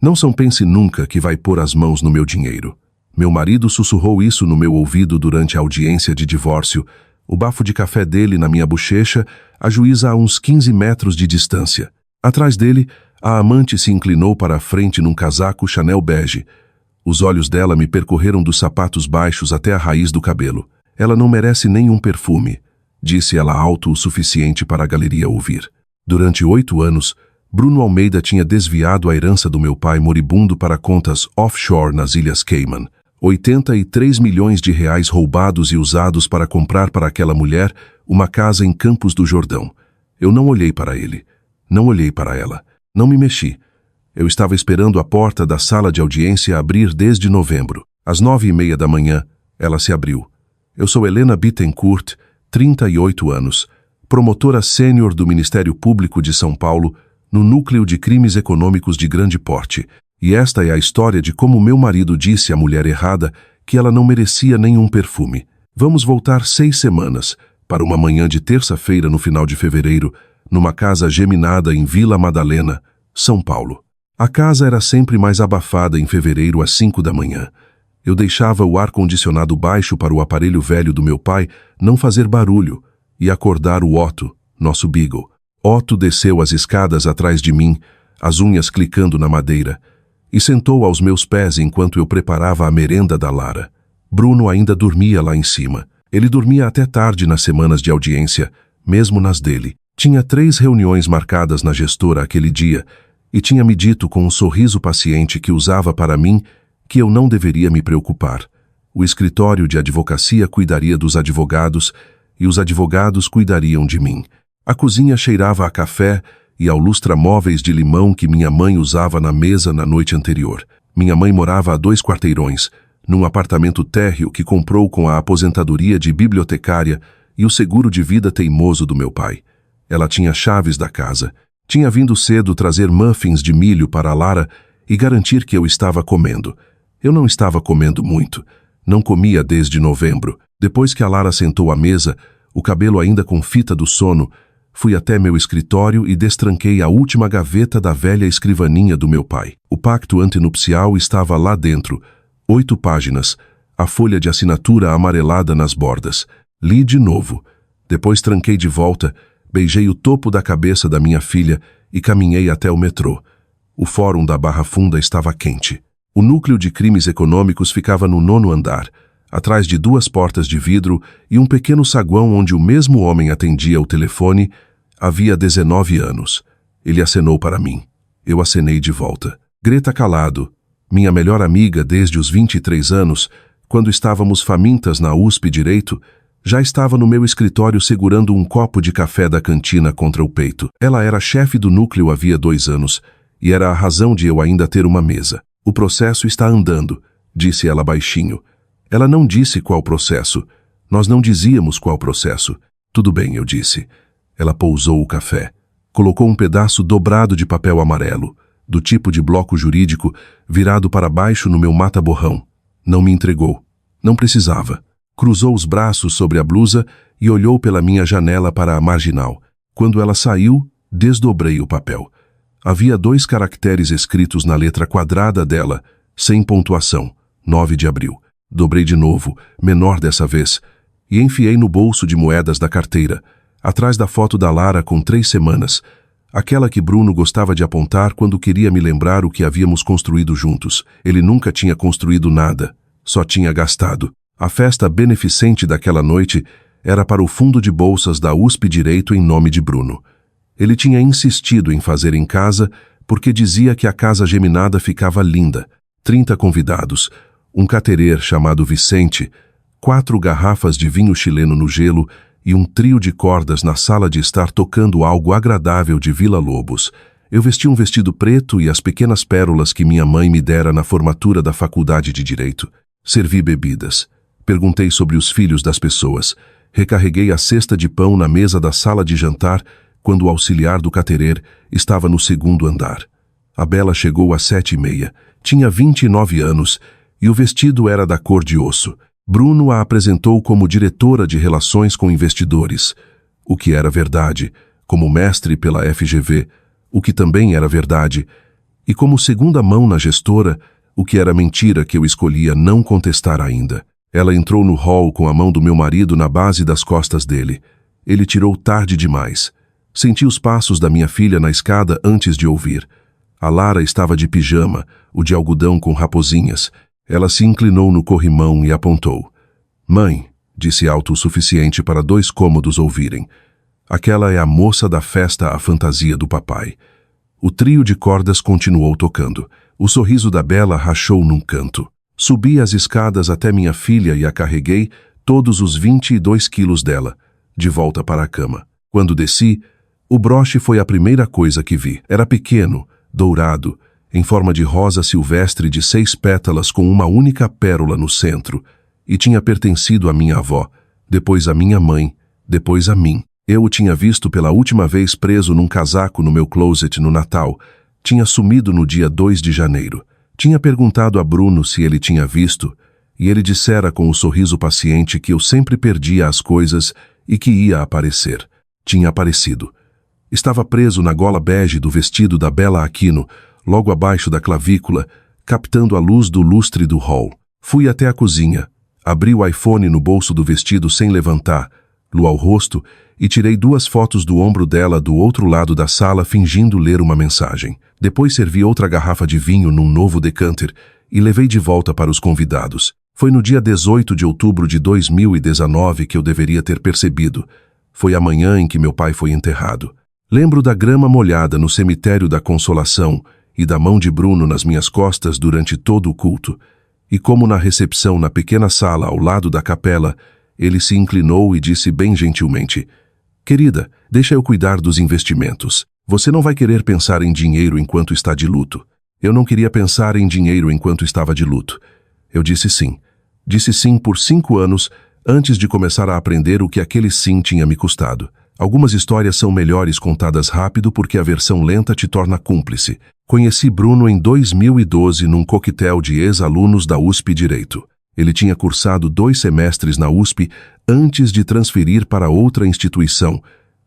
Não são pense nunca que vai pôr as mãos no meu dinheiro. Meu marido sussurrou isso no meu ouvido durante a audiência de divórcio. O bafo de café dele na minha bochecha, a juíza a uns 15 metros de distância. Atrás dele, a amante se inclinou para a frente num casaco Chanel bege. Os olhos dela me percorreram dos sapatos baixos até a raiz do cabelo. Ela não merece nenhum perfume, disse ela alto o suficiente para a galeria ouvir. Durante 8 anos, Bruno Almeida tinha desviado a herança do meu pai moribundo para contas offshore nas Ilhas Cayman. 83 milhões de reais roubados e usados para comprar para aquela mulher uma casa em Campos do Jordão. Eu não olhei para ele. Não olhei para ela. Não me mexi. Eu estava esperando a porta da sala de audiência abrir desde novembro. Às 9h30 da manhã, ela se abriu. Eu sou Helena Bittencourt, 38 anos, promotora sênior do Ministério Público de São Paulo, no Núcleo de Crimes Econômicos de Grande Porte. E esta é a história de como meu marido disse à mulher errada que ela não merecia nenhum perfume. Vamos voltar 6 semanas, para uma manhã de terça-feira no final de fevereiro, numa casa geminada em Vila Madalena, São Paulo. A casa era sempre mais abafada em fevereiro às 5 da manhã. Eu deixava o ar-condicionado baixo para o aparelho velho do meu pai não fazer barulho e acordar o Otto, nosso Beagle. Otto desceu as escadas atrás de mim, as unhas clicando na madeira, e sentou aos meus pés enquanto eu preparava a merenda da Lara. Bruno ainda dormia lá em cima. Ele dormia até tarde nas semanas de audiência, mesmo nas dele. Tinha 3 reuniões marcadas na gestora aquele dia e tinha me dito com um sorriso paciente que usava para mim que eu não deveria me preocupar. O escritório de advocacia cuidaria dos advogados e os advogados cuidariam de mim. A cozinha cheirava a café e ao lustra-móveis de limão que minha mãe usava na mesa na noite anterior. Minha mãe morava a 2 quarteirões, num apartamento térreo que comprou com a aposentadoria de bibliotecária e o seguro de vida teimoso do meu pai. Ela tinha chaves da casa. Tinha vindo cedo trazer muffins de milho para a Lara e garantir que eu estava comendo. Eu não estava comendo muito. Não comia desde novembro. Depois que a Lara sentou à mesa, o cabelo ainda com fita do sono, fui até meu escritório e destranquei a última gaveta da velha escrivaninha do meu pai. O pacto antenupcial estava lá dentro, 8 páginas, a folha de assinatura amarelada nas bordas. Li de novo. Depois tranquei de volta, beijei o topo da cabeça da minha filha e caminhei até o metrô. O fórum da Barra Funda estava quente. O núcleo de crimes econômicos ficava no 9º andar, atrás de 2 portas de vidro e um pequeno saguão onde o mesmo homem atendia o telefone havia 19 anos. Ele acenou para mim. Eu acenei de volta. Greta Calado, minha melhor amiga desde os 23 anos, quando estávamos famintas na USP Direito, já estava no meu escritório segurando um copo de café da cantina contra o peito. Ela era chefe do núcleo havia 2 anos e era a razão de eu ainda ter uma mesa. O processo está andando, disse ela baixinho. Ela não disse qual processo. Nós não dizíamos qual processo. Tudo bem, eu disse. Ela pousou o café. Colocou um pedaço dobrado de papel amarelo, do tipo de bloco jurídico, virado para baixo no meu mata-borrão. Não me entregou. Não precisava. Cruzou os braços sobre a blusa e olhou pela minha janela para a marginal. Quando ela saiu, desdobrei o papel. Havia 2 caracteres escritos na letra quadrada dela, sem pontuação, 9 de abril. Dobrei de novo, menor dessa vez, e enfiei no bolso de moedas da carteira, atrás da foto da Lara com 3 semanas, aquela que Bruno gostava de apontar quando queria me lembrar o que havíamos construído juntos. Ele nunca tinha construído nada, só tinha gastado. A festa beneficente daquela noite era para o fundo de bolsas da USP Direito em nome de Bruno. Ele tinha insistido em fazer em casa porque dizia que a casa geminada ficava linda. 30 convidados, um caterer chamado Vicente, 4 garrafas de vinho chileno no gelo e um trio de cordas na sala de estar tocando algo agradável de Vila Lobos. Eu vesti um vestido preto e as pequenas pérolas que minha mãe me dera na formatura da faculdade de Direito. Servi bebidas. Perguntei sobre os filhos das pessoas. Recarreguei a cesta de pão na mesa da sala de jantar quando o auxiliar do caterer estava no 2º andar. A Bela chegou às 7h30. Tinha 29 anos e o vestido era da cor de osso. Bruno a apresentou como diretora de relações com investidores, o que era verdade, como mestre pela FGV, o que também era verdade, E como segunda mão na gestora, o que era mentira que eu escolhia não contestar ainda. Ela entrou no hall com a mão do meu marido na base das costas dele. Ele tirou tarde demais. Senti os passos da minha filha na escada antes de ouvir. A Lara estava de pijama, o de algodão com raposinhas. Ela se inclinou no corrimão e apontou. Mãe, disse alto o suficiente para 2 cômodos ouvirem. Aquela é a moça da festa à fantasia do papai. O trio de cordas continuou tocando. O sorriso da Bela rachou num canto. Subi as escadas até minha filha e a carreguei, todos os 22 quilos dela, de volta para a cama. Quando desci, o broche foi a primeira coisa que vi. Era pequeno, dourado, em forma de rosa silvestre de 6 pétalas com uma única pérola no centro, e tinha pertencido à minha avó, depois à minha mãe, depois a mim. Eu o tinha visto pela última vez preso num casaco no meu closet no Natal. Tinha sumido no dia 2 de janeiro. Tinha perguntado a Bruno se ele tinha visto, e ele dissera com o sorriso paciente que eu sempre perdia as coisas e que ia aparecer. Tinha aparecido. Estava preso na gola bege do vestido da Bela Aquino, logo abaixo da clavícula, captando a luz do lustre do hall. Fui até a cozinha, abri o iPhone no bolso do vestido sem levantar, lo ao rosto, e tirei 2 fotos do ombro dela do outro lado da sala fingindo ler uma mensagem. Depois servi outra garrafa de vinho num novo decanter e levei de volta para os convidados. Foi no dia 18 de outubro de 2019 que eu deveria ter percebido. Foi a manhã em que meu pai foi enterrado. Lembro da grama molhada no cemitério da Consolação e da mão de Bruno nas minhas costas durante todo o culto. E como na recepção na pequena sala ao lado da capela, ele se inclinou e disse bem gentilmente: Querida, deixa eu cuidar dos investimentos. Você não vai querer pensar em dinheiro enquanto está de luto. Eu não queria pensar em dinheiro enquanto estava de luto. Eu disse sim. Disse sim por 5 anos, antes de começar a aprender o que aquele sim tinha me custado. Algumas histórias são melhores contadas rápido porque a versão lenta te torna cúmplice. Conheci Bruno em 2012 num coquetel de ex-alunos da USP Direito. Ele tinha cursado 2 semestres na USP antes de transferir para outra instituição,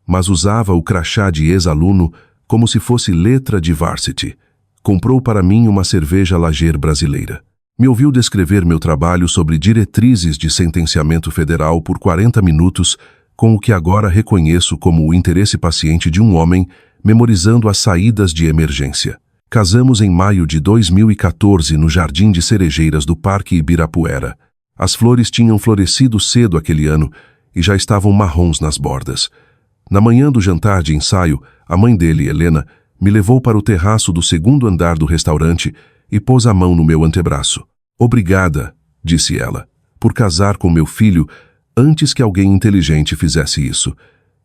mas usava o crachá de ex-aluno como se fosse letra de varsity. Comprou para mim uma cerveja Lager brasileira. Me ouviu descrever meu trabalho sobre diretrizes de sentenciamento federal por 40 minutos, com o que agora reconheço como o interesse paciente de um homem memorizando as saídas de emergência. Casamos em maio de 2014 no Jardim de Cerejeiras do Parque Ibirapuera. As flores tinham florescido cedo aquele ano e já estavam marrons nas bordas. Na manhã do jantar de ensaio, a mãe dele, Helena, me levou para o terraço do 2º andar do restaurante e pôs a mão no meu antebraço. Obrigada, disse ela, por casar com meu filho antes que alguém inteligente fizesse isso.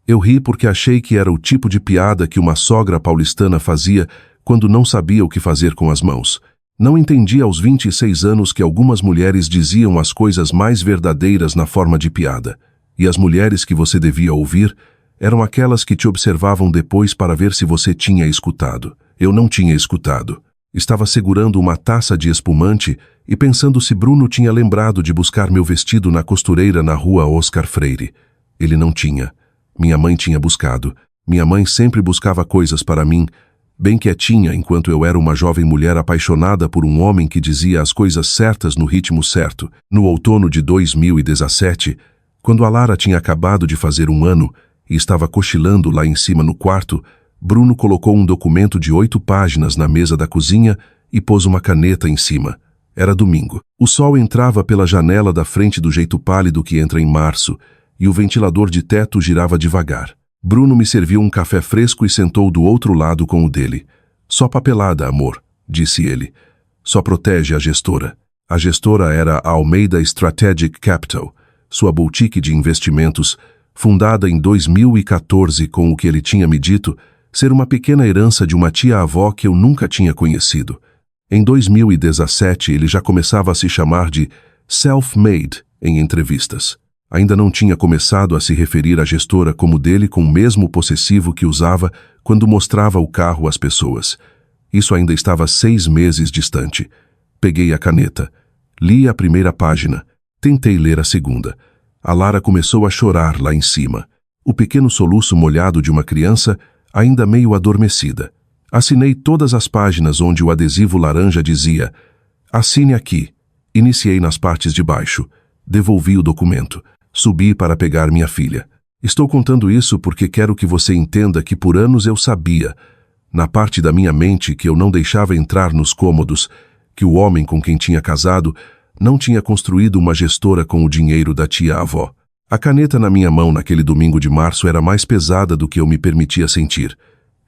Eu ri porque achei que era o tipo de piada que uma sogra paulistana fazia quando não sabia o que fazer com as mãos. Não entendi aos 26 anos que algumas mulheres diziam as coisas mais verdadeiras na forma de piada. E as mulheres que você devia ouvir eram aquelas que te observavam depois para ver se você tinha escutado. Eu não tinha escutado. Estava segurando uma taça de espumante e pensando se Bruno tinha lembrado de buscar meu vestido na costureira na rua Oscar Freire. Ele não tinha. Minha mãe tinha buscado. Minha mãe sempre buscava coisas para mim, bem quietinha, enquanto eu era uma jovem mulher apaixonada por um homem que dizia as coisas certas no ritmo certo. No outono de 2017, quando a Lara tinha acabado de fazer 1 ano e estava cochilando lá em cima no quarto, Bruno colocou um documento de 8 páginas na mesa da cozinha e pôs uma caneta em cima. Era domingo. O sol entrava pela janela da frente do jeito pálido que entra em março, e o ventilador de teto girava devagar. Bruno me serviu um café fresco e sentou do outro lado com o dele. Só papelada, amor, disse ele. Só protege a gestora. A gestora era a Almeida Strategic Capital, sua boutique de investimentos, fundada em 2014 com o que ele tinha me dito ser uma pequena herança de uma tia-avó que eu nunca tinha conhecido. Em 2017, ele já começava a se chamar de self-made em entrevistas. Ainda não tinha começado a se referir à gestora como dele com o mesmo possessivo que usava quando mostrava o carro às pessoas. Isso ainda estava 6 meses distante. Peguei a caneta. Li a primeira página. Tentei ler a segunda. A Lara começou a chorar lá em cima. O pequeno soluço molhado de uma criança, ainda meio adormecida. Assinei todas as páginas onde o adesivo laranja dizia: "Assine aqui". Iniciei nas partes de baixo. Devolvi o documento. Subi para pegar minha filha. Estou contando isso porque quero que você entenda que por anos eu sabia, na parte da minha mente que eu não deixava entrar nos cômodos, que o homem com quem tinha casado não tinha construído uma gestora com o dinheiro da tia-avó. A caneta na minha mão naquele domingo de março era mais pesada do que eu me permitia sentir.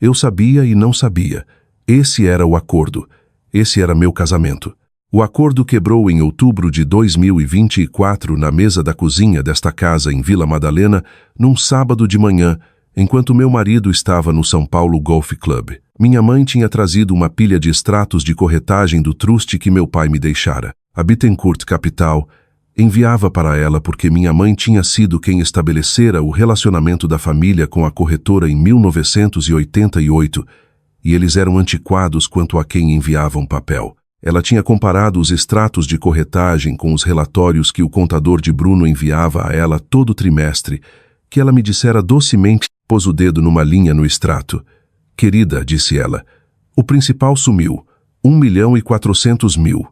Eu sabia e não sabia. Esse era o acordo. Esse era meu casamento. O acordo quebrou em outubro de 2024 na mesa da cozinha desta casa em Vila Madalena, num sábado de manhã, enquanto meu marido estava no São Paulo Golf Club. Minha mãe tinha trazido uma pilha de extratos de corretagem do truste que meu pai me deixara. A Bittencourt Capital enviava para ela porque minha mãe tinha sido quem estabelecera o relacionamento da família com a corretora em 1988, e eles eram antiquados quanto a quem enviavam papel. Ela tinha comparado os extratos de corretagem com os relatórios que o contador de Bruno enviava a ela todo trimestre, que ela me dissera docemente, pôs o dedo numa linha no extrato. "Querida", disse ela, "o principal sumiu, 1.400.000.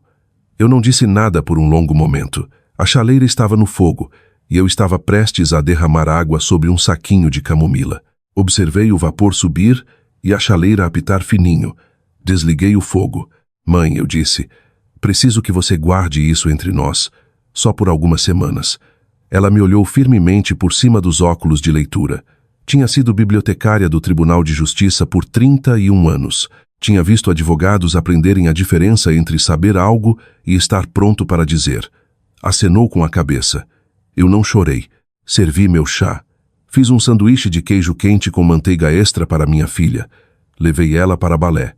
Eu não disse nada por um longo momento. A chaleira estava no fogo, e eu estava prestes a derramar água sobre um saquinho de camomila. Observei o vapor subir e a chaleira apitar fininho. Desliguei o fogo. "Mãe", eu disse, "preciso que você guarde isso entre nós, só por algumas semanas." Ela me olhou firmemente por cima dos óculos de leitura. Tinha sido bibliotecária do Tribunal de Justiça por 31 anos. Tinha visto advogados aprenderem a diferença entre saber algo e estar pronto para dizer. Acenou com a cabeça. Eu não chorei. Servi meu chá. Fiz um sanduíche de queijo quente com manteiga extra para minha filha. Levei ela para balé.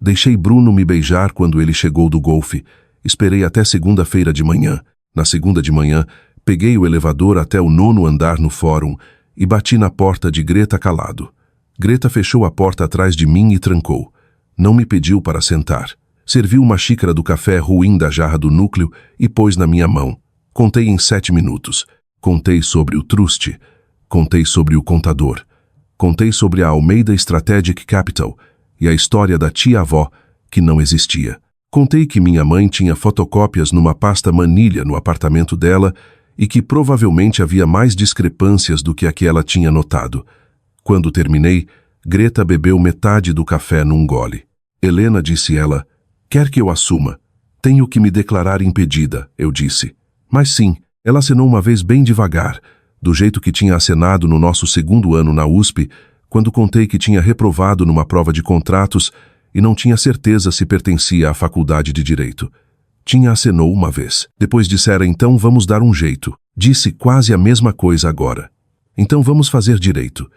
Deixei Bruno me beijar quando ele chegou do golfe. Esperei até segunda-feira de manhã. Na segunda de manhã, peguei o elevador até o 9º andar no fórum e bati na porta de Greta calado. Greta fechou a porta atrás de mim e trancou. Não me pediu para sentar. Serviu uma xícara do café ruim da jarra do núcleo e pôs na minha mão. Contei em 7 minutos. Contei sobre o truste. Contei sobre o contador. Contei sobre a Almeida Strategic Capital e a história da tia-avó, que não existia. Contei que minha mãe tinha fotocópias numa pasta manilha no apartamento dela e que provavelmente havia mais discrepâncias do que a que ela tinha notado. Quando terminei, Greta bebeu metade do café num gole. "Helena", disse ela, "quer que eu assuma? Tenho que me declarar impedida", eu disse. "Mas sim", ela acenou uma vez bem devagar, do jeito que tinha acenado no nosso segundo ano na USP, quando contei que tinha reprovado numa prova de contratos e não tinha certeza se pertencia à faculdade de Direito. Tinha acenou uma vez. Depois dissera: "Então vamos dar um jeito." Disse quase a mesma coisa agora. "Então vamos fazer direito."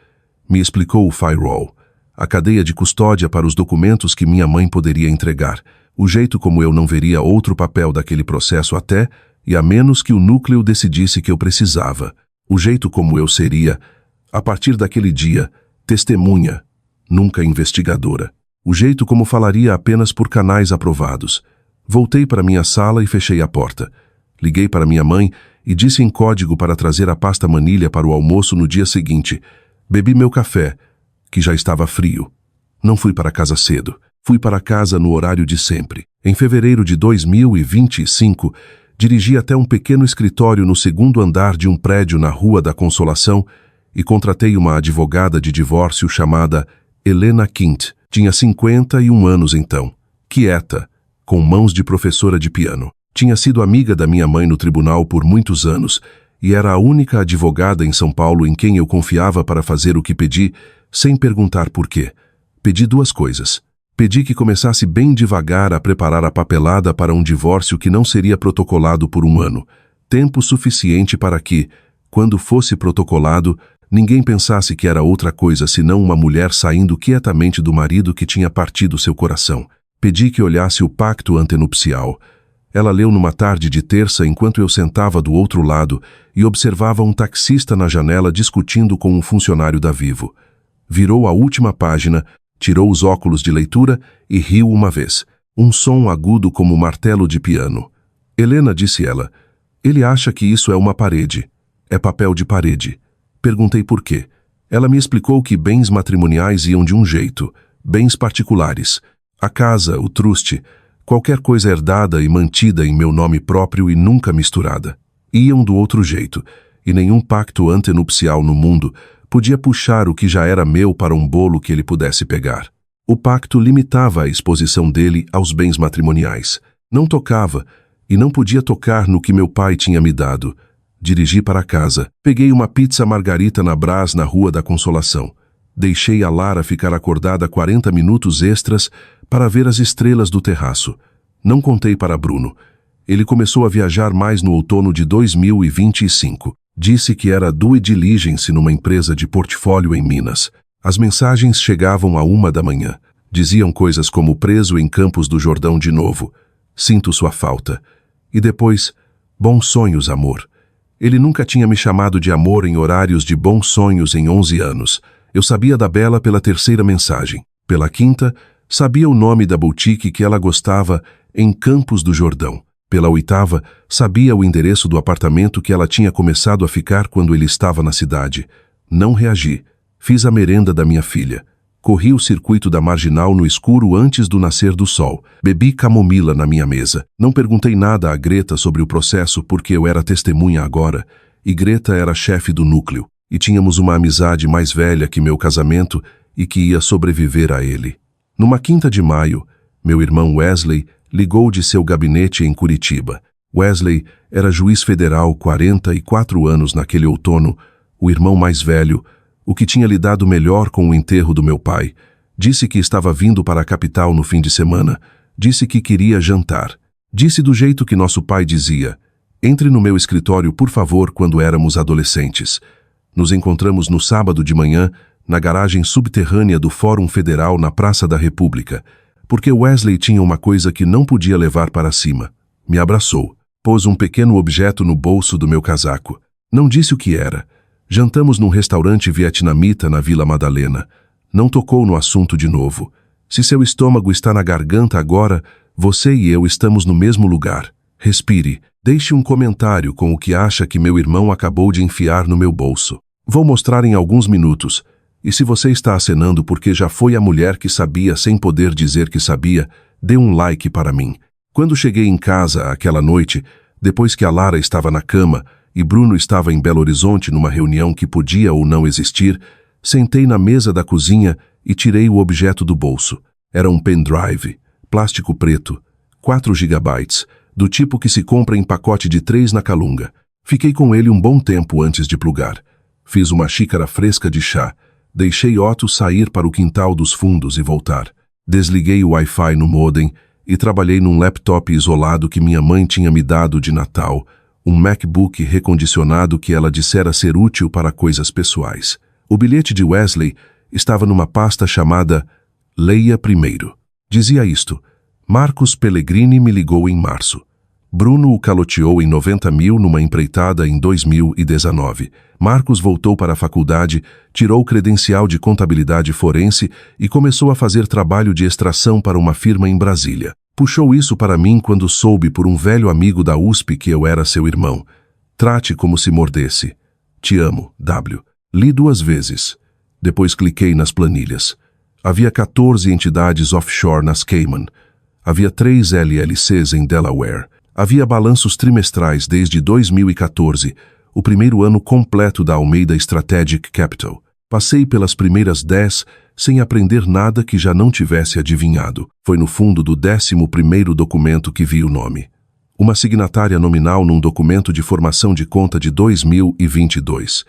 Me explicou o firewall, a cadeia de custódia para os documentos que minha mãe poderia entregar, o jeito como eu não veria outro papel daquele processo até e a menos que o núcleo decidisse que eu precisava, o jeito como eu seria, a partir daquele dia, testemunha, nunca investigadora, o jeito como falaria apenas por canais aprovados. Voltei para minha sala e fechei a porta. Liguei para minha mãe e disse em código para trazer a pasta manilha para o almoço no dia seguinte. Bebi meu café, que já estava frio. Não fui para casa cedo. Fui para casa no horário de sempre. Em fevereiro de 2025, dirigi até um pequeno escritório no segundo andar de um prédio na Rua da Consolação e contratei uma advogada de divórcio chamada Helena Quint. Tinha 51 anos então. Quieta, com mãos de professora de piano. Tinha sido amiga da minha mãe no tribunal por muitos anos e era a única advogada em São Paulo em quem eu confiava para fazer o que pedi, sem perguntar por quê. Pedi 2 coisas. Pedi que começasse bem devagar a preparar a papelada para um divórcio que não seria protocolado por 1 ano. Tempo suficiente para que, quando fosse protocolado, ninguém pensasse que era outra coisa senão uma mulher saindo quietamente do marido que tinha partido seu coração. Pedi que olhasse o pacto antenupcial. Ela leu numa tarde de terça enquanto eu sentava do outro lado e observava um taxista na janela discutindo com um funcionário da Vivo. Virou a última página, tirou os óculos de leitura e riu uma vez. Um som agudo como martelo de piano. "Helena", disse ela, "ele acha que isso é uma parede. É papel de parede." Perguntei por quê. Ela me explicou que bens matrimoniais iam de um jeito, bens particulares, a casa, o truste, qualquer coisa herdada e mantida em meu nome próprio e nunca misturada. Iam do outro jeito, e nenhum pacto antenupcial no mundo podia puxar o que já era meu para um bolo que ele pudesse pegar. O pacto limitava a exposição dele aos bens matrimoniais. Não tocava, e não podia tocar no que meu pai tinha me dado. Dirigi para casa. Peguei uma pizza margarita na Brás, na Rua da Consolação. Deixei a Lara ficar acordada 40 minutos extras para ver as estrelas do terraço. Não contei para Bruno. Ele começou a viajar mais no outono de 2025. Disse que era due diligence numa empresa de portfólio em Minas. As mensagens chegavam à 1 da manhã. Diziam coisas como preso em Campos do Jordão de novo. Sinto sua falta. E depois, bons sonhos, amor. Ele nunca tinha me chamado de amor em horários de bons sonhos em 11 anos. Eu sabia da Bela pela 3ª mensagem. Pela 5ª, sabia o nome da boutique que ela gostava em Campos do Jordão. Pela 8ª, sabia o endereço do apartamento que ela tinha começado a ficar quando ele estava na cidade. Não reagi. Fiz a merenda da minha filha. Corri o circuito da Marginal no escuro antes do nascer do sol. Bebi camomila na minha mesa. Não perguntei nada a Greta sobre o processo porque eu era testemunha agora, e Greta era chefe do núcleo, e tínhamos uma amizade mais velha que meu casamento e que ia sobreviver a ele. Numa 5ª de maio, meu irmão Wesley ligou de seu gabinete em Curitiba. Wesley era juiz federal, 44 anos naquele outono, o irmão mais velho, o que tinha lidado melhor com o enterro do meu pai. Disse que estava vindo para a capital no fim de semana. Disse que queria jantar. Disse do jeito que nosso pai dizia: "Entre no meu escritório, por favor", quando éramos adolescentes. Nos encontramos no sábado de manhã, na garagem subterrânea do Fórum Federal na Praça da República, porque Wesley tinha uma coisa que não podia levar para cima. Me abraçou. Pôs um pequeno objeto no bolso do meu casaco. Não disse o que era. Jantamos num restaurante vietnamita na Vila Madalena. Não tocou no assunto de novo. Se seu estômago está na garganta agora, você e eu estamos no mesmo lugar. Respire. Deixe um comentário com o que acha que meu irmão acabou de enfiar no meu bolso. Vou mostrar em alguns minutos. E se você está acenando porque já foi a mulher que sabia sem poder dizer que sabia, dê um like para mim. Quando cheguei em casa aquela noite, depois que a Lara estava na cama e Bruno estava em Belo Horizonte numa reunião que podia ou não existir, sentei na mesa da cozinha e tirei o objeto do bolso. Era um pendrive, plástico preto, 4 GB, do tipo que se compra em pacote de 3 na Calunga. Fiquei com ele um bom tempo antes de plugar. Fiz uma xícara fresca de chá. Deixei Otto sair para o quintal dos fundos e voltar. Desliguei o Wi-Fi no modem e trabalhei num laptop isolado que minha mãe tinha me dado de Natal, um MacBook recondicionado que ela dissera ser útil para coisas pessoais. O bilhete de Wesley estava numa pasta chamada Leia Primeiro. Dizia isto: Marcos Pellegrini me ligou em março. Bruno o caloteou em 90 mil numa empreitada em 2019. Marcos voltou para a faculdade, tirou o credencial de contabilidade forense e começou a fazer trabalho de extração para uma firma em Brasília. Puxou isso para mim quando soube por um velho amigo da USP que eu era seu irmão. Trate como se mordesse. Te amo, W. Li 2 vezes. Depois cliquei nas planilhas. Havia 14 entidades offshore nas Cayman. Havia 3 LLCs em Delaware. Havia balanços trimestrais desde 2014, o primeiro ano completo da Almeida Strategic Capital. Passei pelas primeiras 10 sem aprender nada que já não tivesse adivinhado. Foi no fundo do 11º documento que vi o nome. Uma signatária nominal num documento de formação de conta de 2022.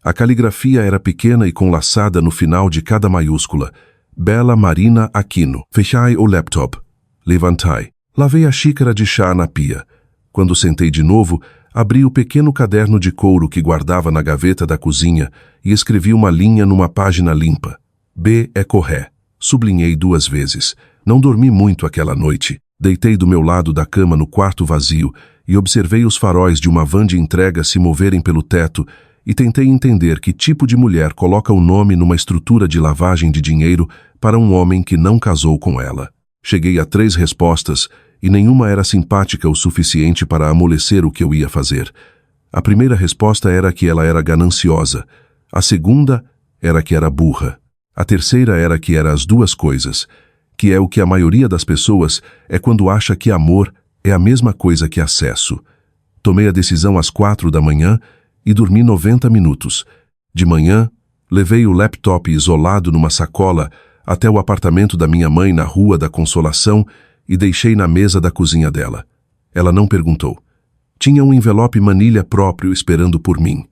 A caligrafia era pequena e conlaçada no final de cada maiúscula. Bela Marina Aquino. Fechai o laptop. Levantai. Lavei a xícara de chá na pia. Quando sentei de novo, abri o pequeno caderno de couro que guardava na gaveta da cozinha e escrevi uma linha numa página limpa. B é corré. Sublinhei 2 vezes. Não dormi muito aquela noite. Deitei do meu lado da cama no quarto vazio e observei os faróis de uma van de entrega se moverem pelo teto e tentei entender que tipo de mulher coloca o nome numa estrutura de lavagem de dinheiro para um homem que não casou com ela. Cheguei a 3 respostas e nenhuma era simpática o suficiente para amolecer o que eu ia fazer. A primeira resposta era que ela era gananciosa. A segunda era que era burra. A terceira era que era as duas coisas, que é o que a maioria das pessoas é quando acha que amor é a mesma coisa que acesso. Tomei a decisão às 4 da manhã e dormi 90 minutos. De manhã, levei o laptop isolado numa sacola até o apartamento da minha mãe na Rua da Consolação e deixei na mesa da cozinha dela. Ela não perguntou. Tinha um envelope manilha próprio esperando por mim.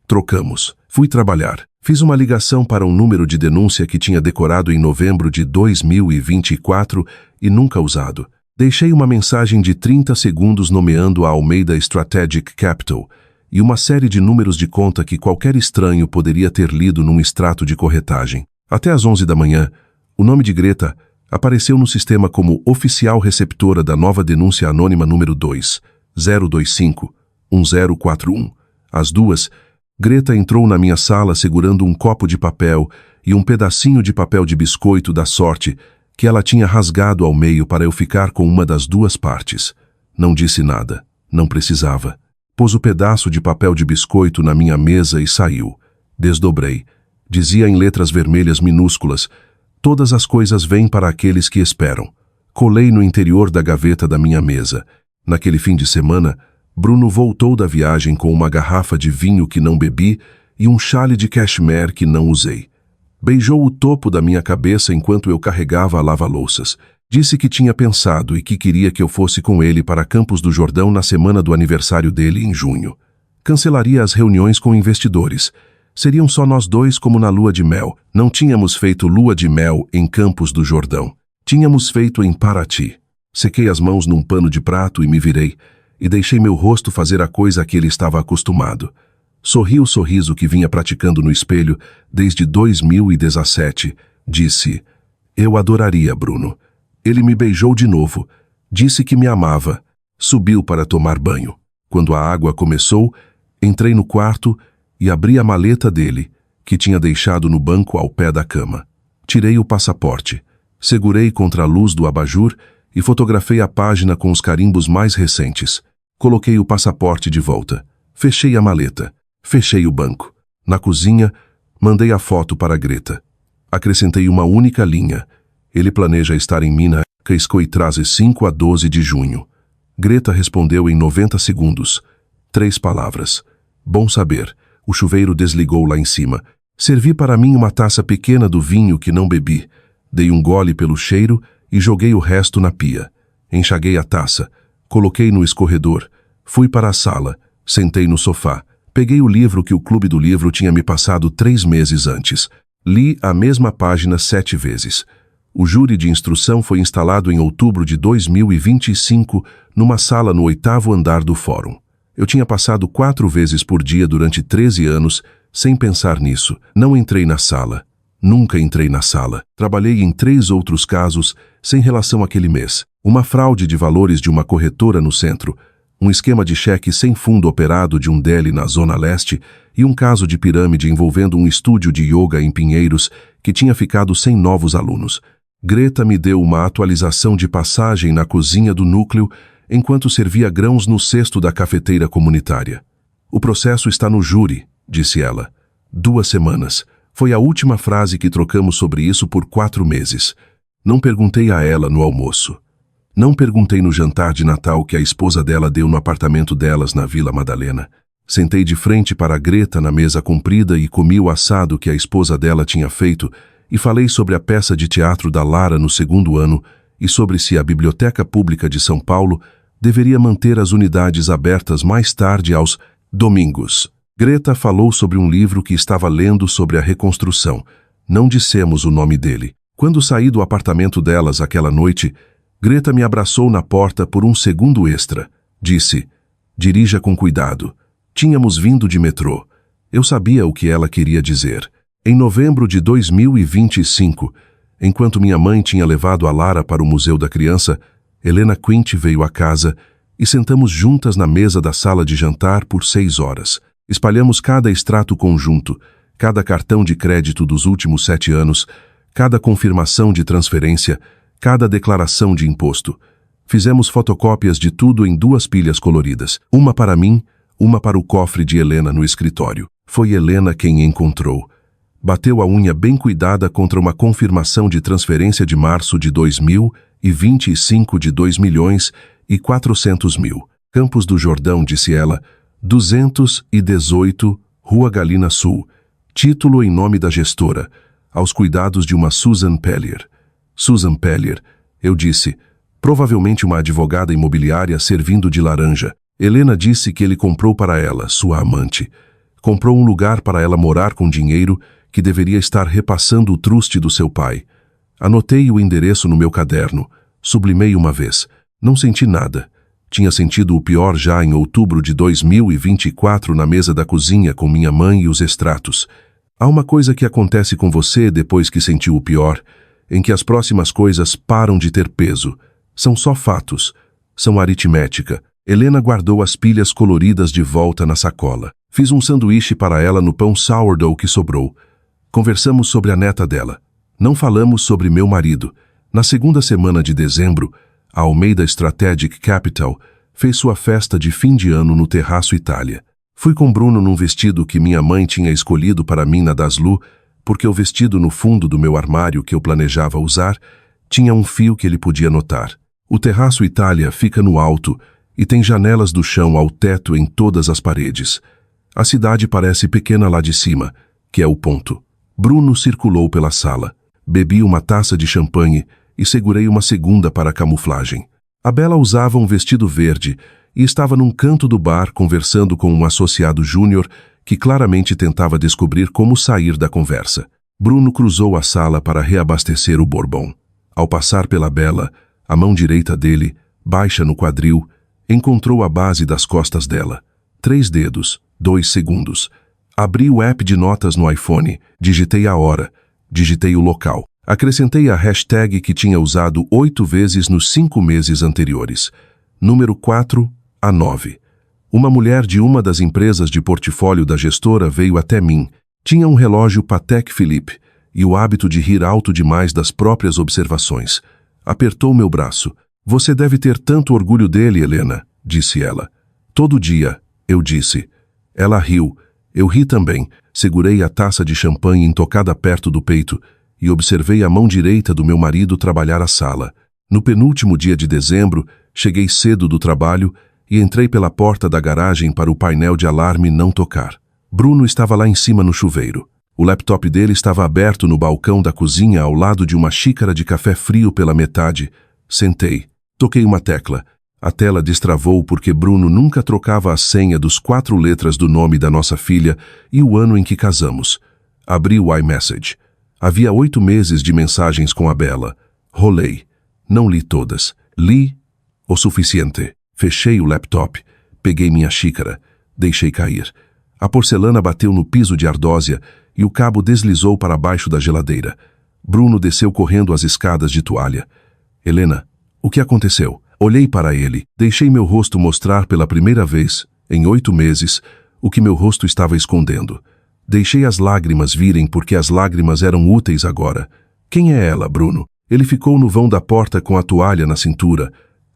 Trocamos. Fui trabalhar. Fiz uma ligação para um número de denúncia que tinha decorado em novembro de 2024 e nunca usado. Deixei uma mensagem de 30 segundos nomeando a Almeida Strategic Capital e uma série de números de conta que qualquer estranho poderia ter lido num extrato de corretagem. Até às 11 da manhã, o nome de Greta apareceu no sistema como oficial receptora da nova denúncia anônima número 2.025.1041. Às 2, Greta entrou na minha sala segurando um copo de papel e um pedacinho de papel de biscoito da sorte que ela tinha rasgado ao meio para eu ficar com uma das duas partes. Não disse nada. Não precisava. Pôs o pedaço de papel de biscoito na minha mesa e saiu. Desdobrei. Dizia em letras vermelhas minúsculas: todas as coisas vêm para aqueles que esperam. Colei no interior da gaveta da minha mesa. Naquele fim de semana, Bruno voltou da viagem com uma garrafa de vinho que não bebi e um chale de cashmere que não usei. Beijou o topo da minha cabeça enquanto eu carregava a lava-louças. Disse que tinha pensado e que queria que eu fosse com ele para Campos do Jordão na semana do aniversário dele em junho. Cancelaria as reuniões com investidores. Seriam só nós dois como na lua de mel. Não tínhamos feito lua de mel em Campos do Jordão. Tínhamos feito em Paraty. Sequei as mãos num pano de prato e me virei, e deixei meu rosto fazer a coisa a que ele estava acostumado. Sorri o sorriso que vinha praticando no espelho desde 2017. Disse: eu adoraria, Bruno. Ele me beijou de novo. Disse que me amava. Subiu para tomar banho. Quando a água começou, entrei no quarto e abri a maleta dele, que tinha deixado no banco ao pé da cama. Tirei o passaporte. Segurei contra a luz do abajur e fotografei a página com os carimbos mais recentes. Coloquei o passaporte de volta. Fechei a maleta. Fechei o banco. Na cozinha, mandei a foto para Greta. Acrescentei uma única linha. Ele planeja estar em Mina, Cascoitrase 5 a 12 de junho. Greta respondeu em 90 segundos. 3 palavras. Bom saber. O chuveiro desligou lá em cima. Servi para mim uma taça pequena do vinho que não bebi. Dei um gole pelo cheiro e joguei o resto na pia. Enxaguei a taça. Coloquei no escorredor. Fui para a sala. Sentei no sofá. Peguei o livro que o Clube do Livro tinha me passado 3 meses antes. Li a mesma página 7 vezes. O júri de instrução foi instalado em outubro de 2025 numa sala no 8º andar do fórum. Eu tinha passado 4 vezes por dia durante 13 anos sem pensar nisso. Não entrei na sala. Nunca entrei na sala. Trabalhei em 3 outros casos sem relação àquele mês. Uma fraude de valores de uma corretora no centro, um esquema de cheque sem fundo operado de um deli na Zona Leste e um caso de pirâmide envolvendo um estúdio de yoga em Pinheiros que tinha ficado sem novos alunos. Greta me deu uma atualização de passagem na cozinha do núcleo enquanto servia grãos no cesto da cafeteira comunitária. O processo está no júri, disse ela. 2 semanas. Foi a última frase que trocamos sobre isso por 4 meses. Não perguntei a ela no almoço. Não perguntei no jantar de Natal que a esposa dela deu no apartamento delas na Vila Madalena. Sentei de frente para a Greta na mesa comprida e comi o assado que a esposa dela tinha feito e falei sobre a peça de teatro da Lara no 2º ano e sobre se a Biblioteca Pública de São Paulo deveria manter as unidades abertas mais tarde aos domingos. Greta falou sobre um livro que estava lendo sobre a reconstrução. Não dissemos o nome dele. Quando saí do apartamento delas aquela noite, Greta me abraçou na porta por um segundo extra. Disse: dirija com cuidado. Tínhamos vindo de metrô. Eu sabia o que ela queria dizer. Em novembro de 2025, enquanto minha mãe tinha levado a Lara para o Museu da Criança, Helena Quint veio à casa e sentamos juntas na mesa da sala de jantar por 6 horas. Espalhamos cada extrato conjunto, cada cartão de crédito dos últimos 7 anos, cada confirmação de transferência, cada declaração de imposto. Fizemos fotocópias de tudo em 2 pilhas coloridas, uma para mim, uma para o cofre de Helena no escritório. Foi Helena quem encontrou. Bateu a unha bem cuidada contra uma confirmação de transferência de março de 2000 e 25 de 2.400.000. Campos do Jordão, disse ela, 218, Rua Galina Sul. Título em nome da gestora, aos cuidados de uma Susan Pellier. Susan Pellier, eu disse, provavelmente uma advogada imobiliária servindo de laranja. Helena disse que ele comprou para ela, sua amante. Comprou um lugar para ela morar com dinheiro que deveria estar repassando o truste do seu pai. Anotei o endereço no meu caderno, sublimei uma vez. Não senti nada. Tinha sentido o pior já em outubro de 2024 na mesa da cozinha com minha mãe e os extratos. Há uma coisa que acontece com você depois que sentiu o pior, em que as próximas coisas param de ter peso. São só fatos. São aritmética. Helena guardou as pilhas coloridas de volta na sacola. Fiz um sanduíche para ela no pão sourdough que sobrou. Conversamos sobre a neta dela. Não falamos sobre meu marido. Na segunda semana de dezembro, a Almeida Strategic Capital fez sua festa de fim de ano no Terraço Itália. Fui com Bruno num vestido que minha mãe tinha escolhido para mim na Daslu, porque o vestido no fundo do meu armário que eu planejava usar tinha um fio que ele podia notar. O Terraço Itália fica no alto e tem janelas do chão ao teto em todas as paredes. A cidade parece pequena lá de cima, que é o ponto. Bruno circulou pela sala. Bebi uma taça de champanhe e segurei uma segunda para camuflagem. A Bela usava um vestido verde e estava num canto do bar conversando com um associado júnior que claramente tentava descobrir como sair da conversa. Bruno cruzou a sala para reabastecer o bourbon. Ao passar pela Bela, a mão direita dele, baixa no quadril, encontrou a base das costas dela. 3 dedos, 2 segundos. Abri o app de notas no iPhone, digitei a hora, digitei o local. Acrescentei a hashtag que tinha usado 8 vezes nos 5 meses anteriores. Número 4 a 9. Uma mulher de uma das empresas de portfólio da gestora veio até mim. Tinha um relógio Patek Philippe e o hábito de rir alto demais das próprias observações. Apertou meu braço. Você deve ter tanto orgulho dele, Helena, disse ela. Todo dia, eu disse. Ela riu. Eu ri também. Segurei a taça de champanhe intocada perto do peito e observei a mão direita do meu marido trabalhar a sala. No penúltimo dia de dezembro, cheguei cedo do trabalho e entrei pela porta da garagem para o painel de alarme não tocar. Bruno estava lá em cima no chuveiro. O laptop dele estava aberto no balcão da cozinha ao lado de uma xícara de café frio pela metade. Sentei. Toquei uma tecla. A tela destravou porque Bruno nunca trocava a senha dos 4 letras do nome da nossa filha e o ano em que casamos. Abri o iMessage. Havia 8 meses de mensagens com a Bela. Rolei. Não li todas. Li o suficiente. Fechei o laptop. Peguei minha xícara. Deixei cair. A porcelana bateu no piso de ardósia e o cabo deslizou para baixo da geladeira. Bruno desceu correndo as escadas de toalha. Helena, o que aconteceu? Olhei para ele. Deixei meu rosto mostrar pela primeira vez, em 8 meses, o que meu rosto estava escondendo. Deixei as lágrimas virem porque as lágrimas eram úteis agora. Quem é ela, Bruno? Ele ficou no vão da porta com a toalha na cintura,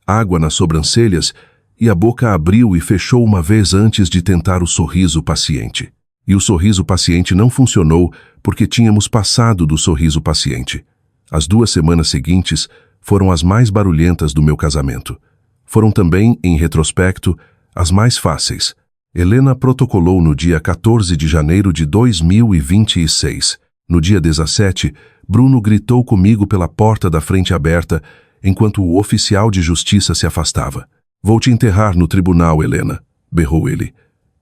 água nas sobrancelhas, e a boca abriu e fechou uma vez antes de tentar o sorriso paciente. E o sorriso paciente não funcionou porque tínhamos passado do sorriso paciente. As 2 semanas seguintes foram as mais barulhentas do meu casamento. Foram também, em retrospecto, as mais fáceis. Helena protocolou no dia 14 de janeiro de 2026. No dia 17, Bruno gritou comigo pela porta da frente aberta, enquanto o oficial de justiça se afastava. Vou te enterrar no tribunal, Helena, berrou ele.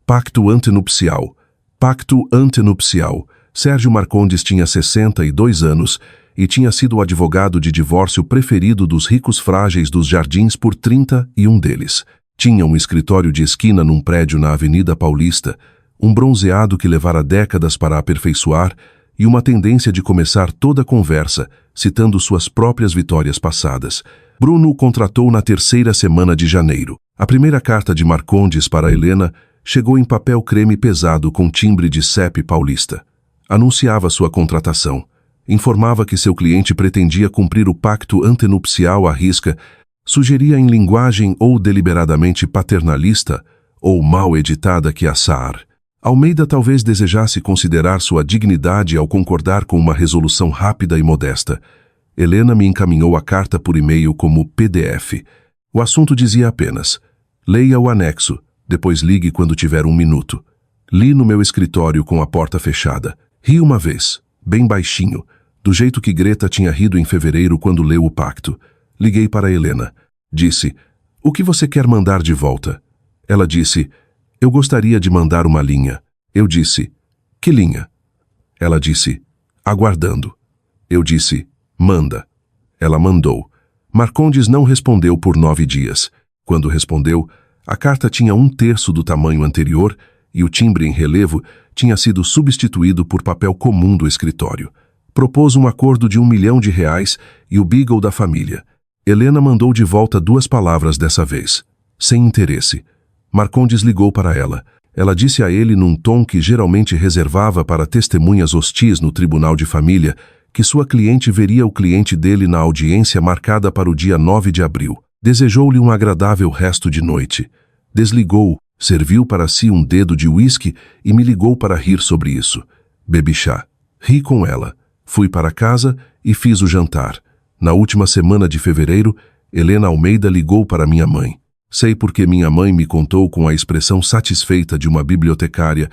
Pacto antenupcial. Pacto antenupcial. Sérgio Marcondes tinha 62 anos e tinha sido o advogado de divórcio preferido dos ricos frágeis dos Jardins por 31 deles. Tinha um escritório de esquina num prédio na Avenida Paulista, um bronzeado que levara décadas para aperfeiçoar e uma tendência de começar toda a conversa, citando suas próprias vitórias passadas. Bruno o contratou na 3ª semana de janeiro. A primeira carta de Marcondes para Helena chegou em papel creme pesado com timbre de CEP paulista. Anunciava sua contratação. Informava que seu cliente pretendia cumprir o pacto antenupcial à risca, sugeria em linguagem ou deliberadamente paternalista ou mal editada que a SAR. Almeida talvez desejasse considerar sua dignidade ao concordar com uma resolução rápida e modesta. Helena me encaminhou a carta por e-mail como PDF. O assunto dizia apenas: leia o anexo, depois ligue quando tiver 1 minuto. Li no meu escritório com a porta fechada. Ri uma vez, bem baixinho, do jeito que Greta tinha rido em fevereiro quando leu o pacto. Liguei para Helena. Disse: o que você quer mandar de volta? Ela disse: eu gostaria de mandar uma linha. Eu disse: que linha? Ela disse: aguardando. Eu disse: manda. Ela mandou. Marcondes não respondeu por 9 dias. Quando respondeu, a carta tinha 1/3 do tamanho anterior e o timbre em relevo tinha sido substituído por papel comum do escritório. Propôs um acordo de R$1 milhão e o beagle da família. Helena mandou de volta 2 palavras dessa vez. Sem interesse. Marcondes ligou para ela. Ela disse a ele num tom que geralmente reservava para testemunhas hostis no tribunal de família que sua cliente veria o cliente dele na audiência marcada para o dia 9 de abril. Desejou-lhe um agradável resto de noite. Desligou, serviu para si um dedo de uísque e me ligou para rir sobre isso. Bebi chá. Ri com ela. Fui para casa e fiz o jantar. Na última semana de fevereiro, Helena Almeida ligou para minha mãe. Sei porque minha mãe me contou com a expressão satisfeita de uma bibliotecária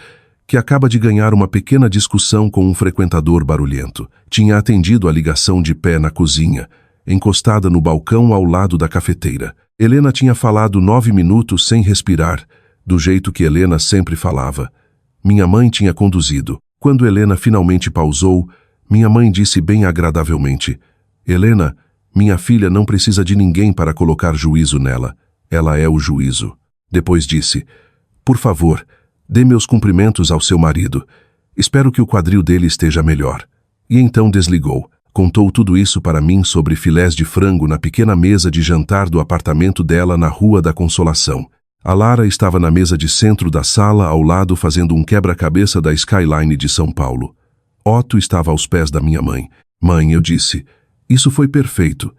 que acaba de ganhar uma pequena discussão com um frequentador barulhento. Tinha atendido a ligação de pé na cozinha, encostada no balcão ao lado da cafeteira. Helena tinha falado 9 minutos sem respirar, do jeito que Helena sempre falava. Minha mãe tinha conduzido. Quando Helena finalmente pausou, minha mãe disse bem agradavelmente: Helena, minha filha não precisa de ninguém para colocar juízo nela. Ela é o juízo. Depois disse: por favor, dê meus cumprimentos ao seu marido. Espero que o quadril dele esteja melhor. E então desligou. Contou tudo isso para mim sobre filés de frango na pequena mesa de jantar do apartamento dela na Rua da Consolação. A Lara estava na mesa de centro da sala ao lado fazendo um quebra-cabeça da Skyline de São Paulo. Otto estava aos pés da minha mãe. Mãe, eu disse, isso foi perfeito.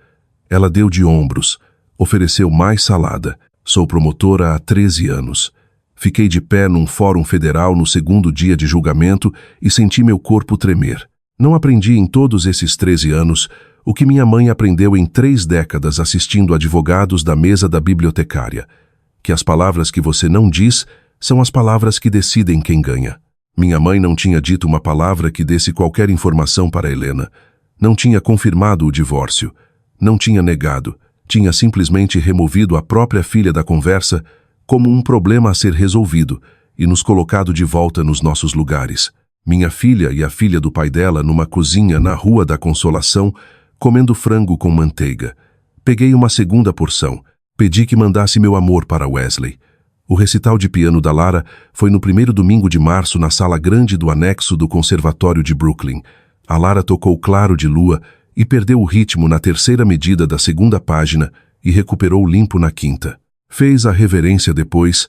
Ela deu de ombros. Ofereceu mais salada. Sou promotora há 13 anos. Fiquei de pé num fórum federal no segundo dia de julgamento e senti meu corpo tremer. Não aprendi em todos esses 13 anos o que minha mãe aprendeu em 3 décadas assistindo advogados da mesa da bibliotecária. Que as palavras que você não diz são as palavras que decidem quem ganha. Minha mãe não tinha dito uma palavra que desse qualquer informação para Helena. Não tinha confirmado o divórcio. Não tinha negado. Tinha simplesmente removido a própria filha da conversa como um problema a ser resolvido e nos colocado de volta nos nossos lugares. Minha filha e a filha do pai dela numa cozinha na Rua da Consolação, comendo frango com manteiga. Peguei uma segunda porção. Pedi que mandasse meu amor para Wesley. O recital de piano da Lara foi no primeiro domingo de março na sala grande do anexo do Conservatório de Brooklyn. A Lara tocou Claro de Lua e perdeu o ritmo na 3ª medida da 2ª página e recuperou limpo na 5ª. Fez a reverência depois,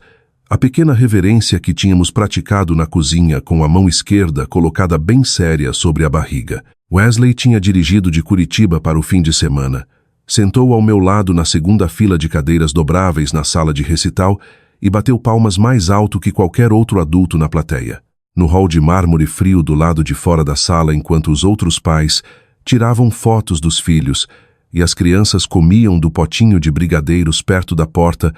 a pequena reverência que tínhamos praticado na cozinha com a mão esquerda colocada bem séria sobre a barriga. Wesley tinha dirigido de Curitiba para o fim de semana. Sentou ao meu lado na 2ª fila de cadeiras dobráveis na sala de recital e bateu palmas mais alto que qualquer outro adulto na plateia. No hall de mármore frio do lado de fora da sala, enquanto os outros pais tiravam fotos dos filhos e as crianças comiam do potinho de brigadeiros perto da porta,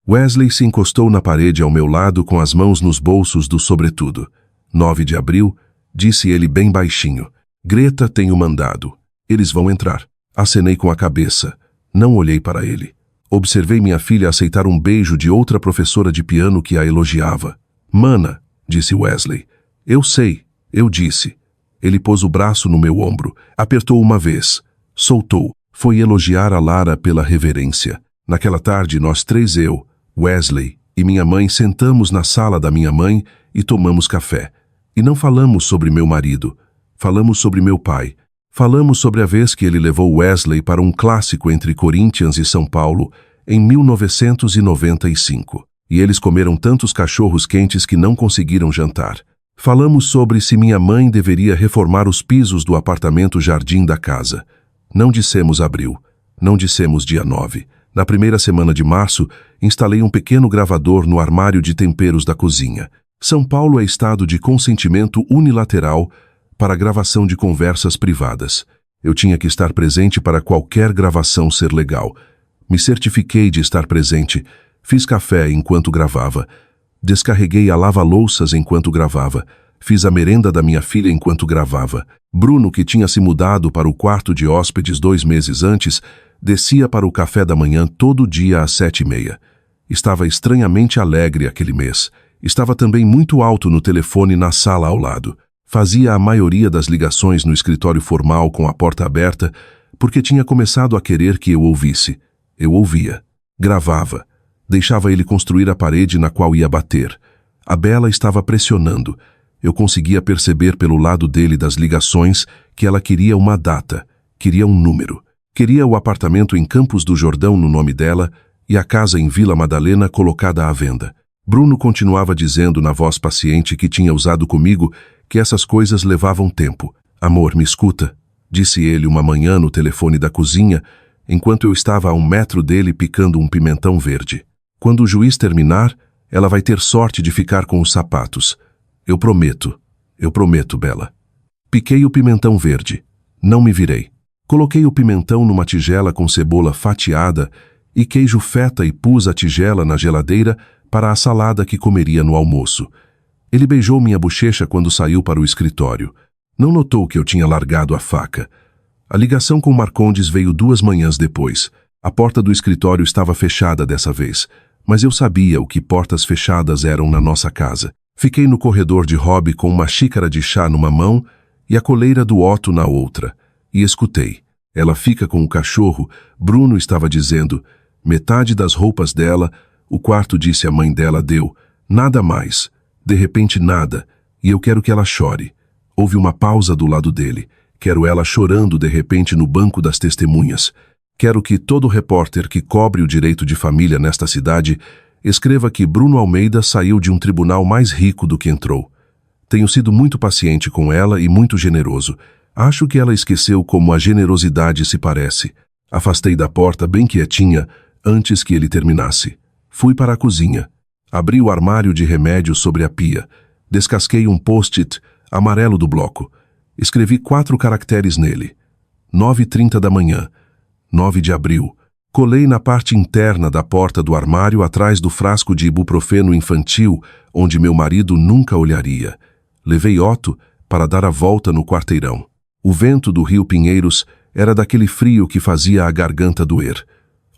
Wesley se encostou na parede ao meu lado com as mãos nos bolsos do sobretudo. 9 de abril, disse ele bem baixinho. Greta tem o mandado. Eles vão entrar. Acenei com a cabeça. Não olhei para ele. Observei minha filha aceitar um beijo de outra professora de piano que a elogiava. Mana, disse Wesley. Eu sei, eu disse. Ele pôs o braço no meu ombro, apertou uma vez, soltou. Foi elogiar a Lara pela reverência. Naquela tarde, nós 3, eu, Wesley e minha mãe, sentamos na sala da minha mãe e tomamos café. E não falamos sobre meu marido. Falamos sobre meu pai. Falamos sobre a vez que ele levou Wesley para um clássico entre Corinthians e São Paulo em 1995. E eles comeram tantos cachorros quentes que não conseguiram jantar. Falamos sobre se minha mãe deveria reformar os pisos do apartamento jardim da casa. Não dissemos abril. Não dissemos dia 9. Na primeira semana de março, instalei um pequeno gravador no armário de temperos da cozinha. São Paulo é estado de consentimento unilateral para a gravação de conversas privadas. Eu tinha que estar presente para qualquer gravação ser legal. Me certifiquei de estar presente. Fiz café enquanto gravava. Descarreguei a lava-louças enquanto gravava. Fiz a merenda da minha filha enquanto gravava. Bruno, que tinha se mudado para o quarto de hóspedes 2 meses antes, descia para o café da manhã todo dia às 7h30. Estava estranhamente alegre aquele mês. Estava também muito alto no telefone na sala ao lado. Fazia a maioria das ligações no escritório formal com a porta aberta, porque tinha começado a querer que eu ouvisse. Eu ouvia. Gravava. Deixava ele construir a parede na qual ia bater. A Bela estava pressionando. Eu conseguia perceber pelo lado dele das ligações que ela queria uma data, queria um número. Queria o apartamento em Campos do Jordão no nome dela e a casa em Vila Madalena colocada à venda. Bruno continuava dizendo na voz paciente que tinha usado comigo que essas coisas levavam tempo. Amor, me escuta, disse ele uma manhã no telefone da cozinha, enquanto eu estava a 1 metro dele picando um pimentão verde. Quando o juiz terminar, ela vai ter sorte de ficar com os sapatos. Eu prometo, Bela. Piquei o pimentão verde. Não me virei. Coloquei o pimentão numa tigela com cebola fatiada e queijo feta e pus a tigela na geladeira para a salada que comeria no almoço. Ele beijou minha bochecha quando saiu para o escritório. Não notou que eu tinha largado a faca. A ligação com Marcondes veio 2 manhãs depois. A porta do escritório estava fechada dessa vez, mas eu sabia o que portas fechadas eram na nossa casa. Fiquei no corredor de Rob com uma xícara de chá numa mão e a coleira do Otto na outra, e escutei. Ela fica com o cachorro, Bruno estava dizendo. Metade das roupas dela, o quarto disse a mãe dela deu. Nada mais. De repente nada, e eu quero que ela chore. Houve uma pausa do lado dele. Quero ela chorando de repente no banco das testemunhas. Quero que todo repórter que cobre o direito de família nesta cidade escreva que Bruno Almeida saiu de um tribunal mais rico do que entrou. Tenho sido muito paciente com ela e muito generoso. Acho que ela esqueceu como a generosidade se parece. Afastei da porta bem quietinha antes que ele terminasse. Fui para a cozinha. Abri o armário de remédios sobre a pia. Descasquei um post-it amarelo do bloco. Escrevi 4 caracteres nele. 9h30 da manhã. 9 de abril. Colei na parte interna da porta do armário atrás do frasco de ibuprofeno infantil, onde meu marido nunca olharia. Levei Otto para dar a volta no quarteirão. O vento do rio Pinheiros era daquele frio que fazia a garganta doer.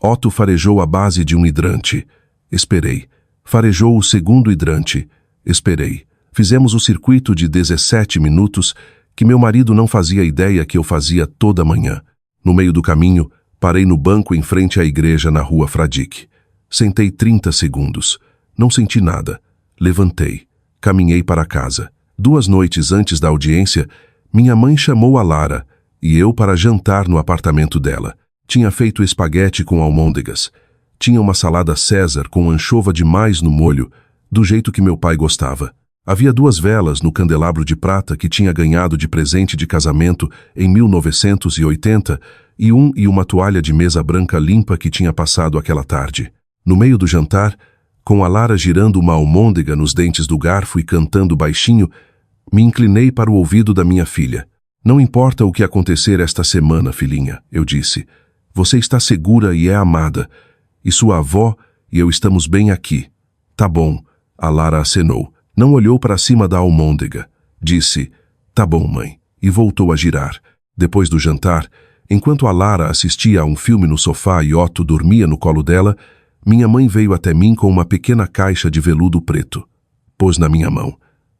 Otto farejou a base de um hidrante. Esperei. Farejou o segundo hidrante. Esperei. Fizemos o circuito de 17 minutos que meu marido não fazia ideia que eu fazia toda manhã. No meio do caminho, parei no banco em frente à igreja na rua Fradique. Sentei 30 segundos. Não senti nada. Levantei. Caminhei para casa. 2 noites antes da audiência, minha mãe chamou a Lara e eu para jantar no apartamento dela. Tinha feito espaguete com almôndegas. Tinha uma salada César com anchova demais no molho, do jeito que meu pai gostava. Havia 2 velas no candelabro de prata que tinha ganhado de presente de casamento em 1980 e uma toalha de mesa branca limpa que tinha passado aquela tarde. No meio do jantar, com a Lara girando uma almôndega nos dentes do garfo e cantando baixinho, me inclinei para o ouvido da minha filha. Não importa o que acontecer esta semana, filhinha, eu disse. Você está segura e é amada. E sua avó e eu estamos bem aqui. Tá bom, a Lara acenou. Não olhou para cima da almôndega. Disse, tá bom, mãe, e voltou a girar. Depois do jantar, enquanto a Lara assistia a um filme no sofá e Otto dormia no colo dela, minha mãe veio até mim com uma pequena caixa de veludo preto. Pôs na minha mão.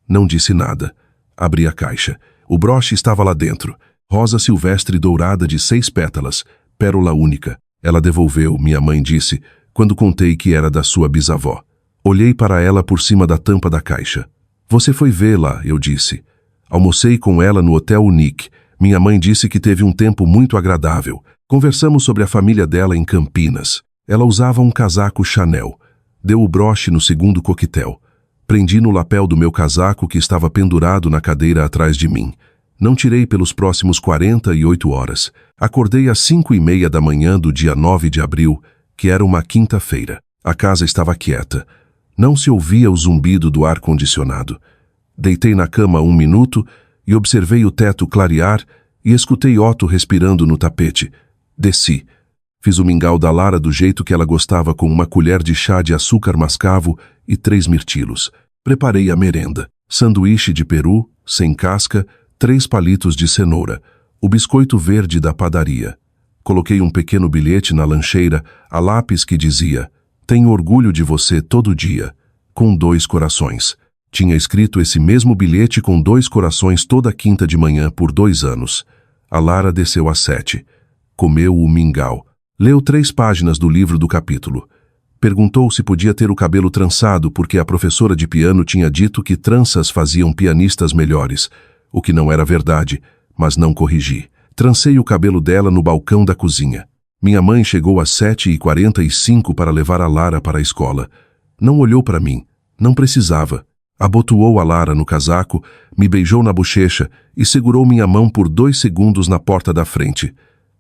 Não disse nada. Abri a caixa. O broche estava lá dentro. Rosa silvestre dourada de 6 pétalas. Pérola única. Ela devolveu, minha mãe disse, quando contei que era da sua bisavó. Olhei para ela por cima da tampa da caixa. Você foi vê-la, eu disse. Almocei com ela no Hotel Unique. Minha mãe disse que teve um tempo muito agradável. Conversamos sobre a família dela em Campinas. Ela usava um casaco Chanel. Deu o broche no segundo coquetel. Prendi no lapel do meu casaco que estava pendurado na cadeira atrás de mim. Não tirei pelos próximos 48 horas. Acordei às 5h30 da manhã do dia 9 de abril, que era uma quinta-feira. A casa estava quieta. Não se ouvia o zumbido do ar-condicionado. Deitei na cama 1 minuto e observei o teto clarear e escutei Otto respirando no tapete. Desci. Fiz o mingau da Lara do jeito que ela gostava, com uma colher de chá de açúcar mascavo e 3 mirtilos. Preparei a merenda. Sanduíche de peru, sem casca, 3 palitos de cenoura. O biscoito verde da padaria. Coloquei um pequeno bilhete na lancheira, a lápis, que dizia: "Tenho orgulho de você todo dia", com 2 corações. Tinha escrito esse mesmo bilhete com 2 corações toda quinta de manhã por 2 anos. A Lara desceu às 7. Comeu o mingau. Leu 3 páginas do livro do capítulo. Perguntou se podia ter o cabelo trançado porque a professora de piano tinha dito que tranças faziam pianistas melhores, o que não era verdade, mas não corrigi. Trancei o cabelo dela no balcão da cozinha. Minha mãe chegou às 7h45 para levar a Lara para a escola. Não olhou para mim. Não precisava. Abotoou a Lara no casaco, me beijou na bochecha e segurou minha mão por 2 segundos na porta da frente.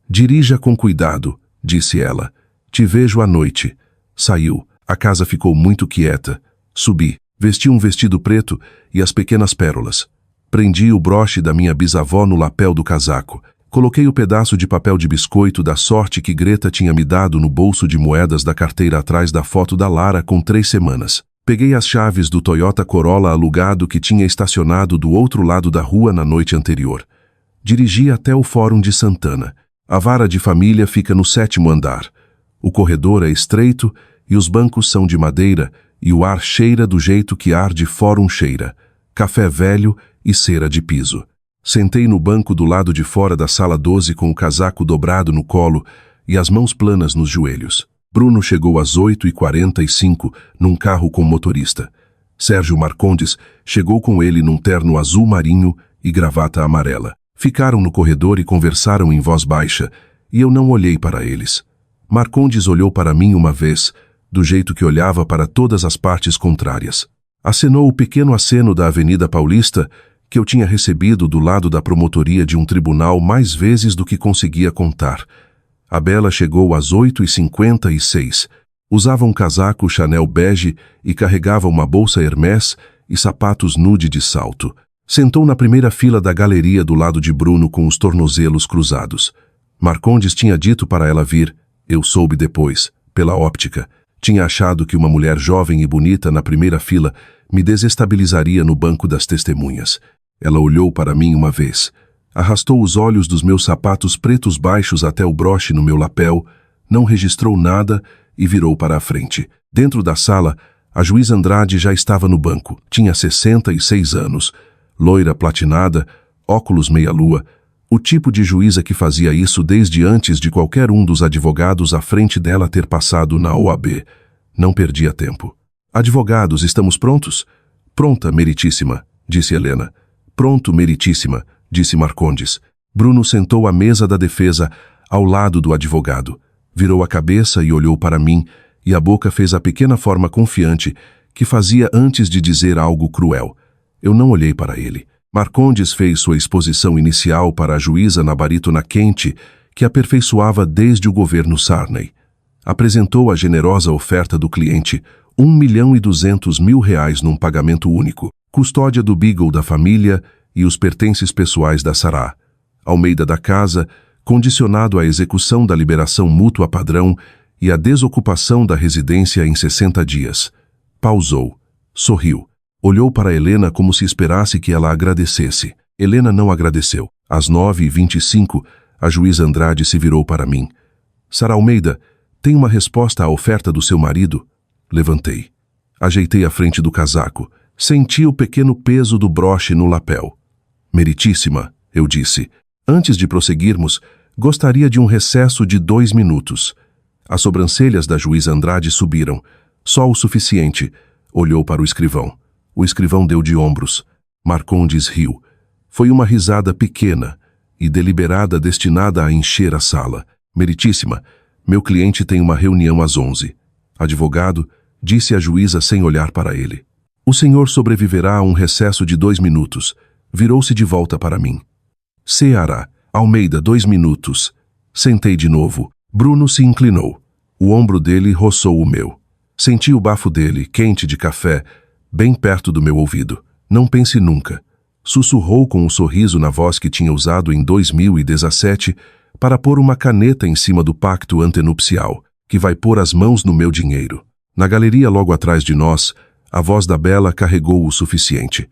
"Dirija com cuidado", disse ela. "Te vejo à noite." Saiu. A casa ficou muito quieta. Subi. Vesti um vestido preto e as pequenas pérolas. Prendi o broche da minha bisavó no lapel do casaco. Coloquei o pedaço de papel de biscoito da sorte que Greta tinha me dado no bolso de moedas da carteira atrás da foto da Lara com 3 semanas. Peguei as chaves do Toyota Corolla alugado que tinha estacionado do outro lado da rua na noite anterior. Dirigi até o Fórum de Santana. A vara de família fica no 7º andar. O corredor é estreito e os bancos são de madeira e o ar cheira do jeito que ar de fórum cheira. Café velho e cera de piso. Sentei no banco do lado de fora da sala 12 com o casaco dobrado no colo e as mãos planas nos joelhos. Bruno chegou às 8h45 num carro com motorista. Sérgio Marcondes chegou com ele num terno azul marinho e gravata amarela. Ficaram no corredor e conversaram em voz baixa, e eu não olhei para eles. Marcondes olhou para mim uma vez, do jeito que olhava para todas as partes contrárias. Acenou o pequeno aceno da Avenida Paulista, que eu tinha recebido do lado da promotoria de um tribunal mais vezes do que conseguia contar. A Bela chegou às 8h56. Usava um casaco Chanel bege e carregava uma bolsa Hermès e sapatos nude de salto. Sentou na primeira fila da galeria do lado de Bruno com os tornozelos cruzados. Marcondes tinha dito para ela vir, eu soube depois, pela óptica. Tinha achado que uma mulher jovem e bonita na primeira fila me desestabilizaria no banco das testemunhas. Ela olhou para mim uma vez, arrastou os olhos dos meus sapatos pretos baixos até o broche no meu lapel, não registrou nada e virou para a frente. Dentro da sala, a juíza Andrade já estava no banco. Tinha 66 anos. Loira platinada, óculos meia-lua, o tipo de juíza que fazia isso desde antes de qualquer um dos advogados à frente dela ter passado na OAB. Não perdia tempo. "Advogados, estamos prontos?" "Pronta, meritíssima", disse Helena. "Pronto, meritíssima", disse Marcondes. Bruno sentou à mesa da defesa, ao lado do advogado. Virou a cabeça e olhou para mim, e a boca fez a pequena forma confiante que fazia antes de dizer algo cruel. Eu não olhei para ele. Marcondes fez sua exposição inicial para a juíza na barítona quente, que aperfeiçoava desde o governo Sarney. Apresentou a generosa oferta do cliente, R$1.200.000 num pagamento único, custódia do Beagle da família e os pertences pessoais da Sarah. Almeida da casa, condicionado à execução da liberação mútua padrão e à desocupação da residência em 60 dias. Pausou. Sorriu. Olhou para Helena como se esperasse que ela agradecesse. Helena não agradeceu. Às 9h25, a juíza Andrade se virou para mim. "Sarah Almeida, tem uma resposta à oferta do seu marido?" Levantei. Ajeitei a frente do casaco. Senti o pequeno peso do broche no lapel. "Meritíssima", eu disse. "Antes de prosseguirmos, gostaria de um recesso de 2 minutos." As sobrancelhas da juíza Andrade subiram. Só o suficiente. Olhou para o escrivão. O escrivão deu de ombros. Marcondes riu. Foi uma risada pequena e deliberada destinada a encher a sala. "Meritíssima, meu cliente tem uma reunião às 11. "Advogado", disse a juíza sem olhar para ele. "O senhor sobreviverá a um recesso de 2 minutos. Virou-se de volta para mim. "Ceará, Almeida, 2 minutos. Sentei de novo. Bruno se inclinou. O ombro dele roçou o meu. Senti o bafo dele, quente de café, bem perto do meu ouvido. Não pense nunca. Sussurrou com um sorriso na voz que tinha usado em 2017 para pôr uma caneta em cima do pacto antenupcial, que vai pôr as mãos no meu dinheiro. Na galeria logo atrás de nós, a voz da Bela carregou o suficiente.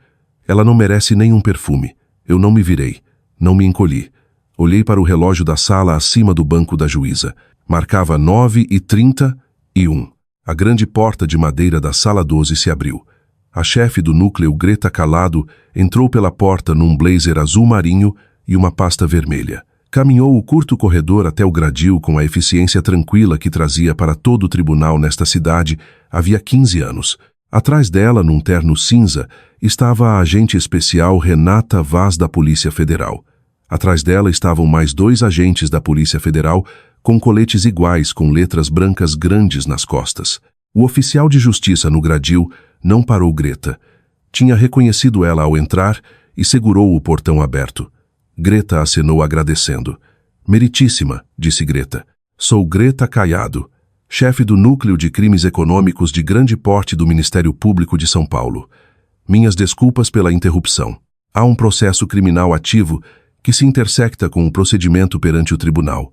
Ela não merece nenhum perfume. Eu não me virei. Não me encolhi. Olhei para o relógio da sala acima do banco da juíza. Marcava 9h31. A grande porta de madeira da sala 12 se abriu. A chefe do núcleo, Greta Calado, entrou pela porta num blazer azul marinho e uma pasta vermelha. Caminhou o curto corredor até o gradil com a eficiência tranquila que trazia para todo o tribunal nesta cidade havia 15 anos. Atrás dela, num terno cinza, estava a agente especial Renata Vaz da Polícia Federal. Atrás dela estavam mais 2 agentes da Polícia Federal com coletes iguais com letras brancas grandes nas costas. O oficial de justiça no gradil não parou Greta. Tinha reconhecido ela ao entrar e segurou o portão aberto. Greta acenou agradecendo. Meritíssima, disse Greta. Sou Greta Caiado, chefe do Núcleo de Crimes Econômicos de Grande Porte do Ministério Público de São Paulo. Minhas desculpas pela interrupção. Há um processo criminal ativo que se intersecta com o procedimento perante o tribunal.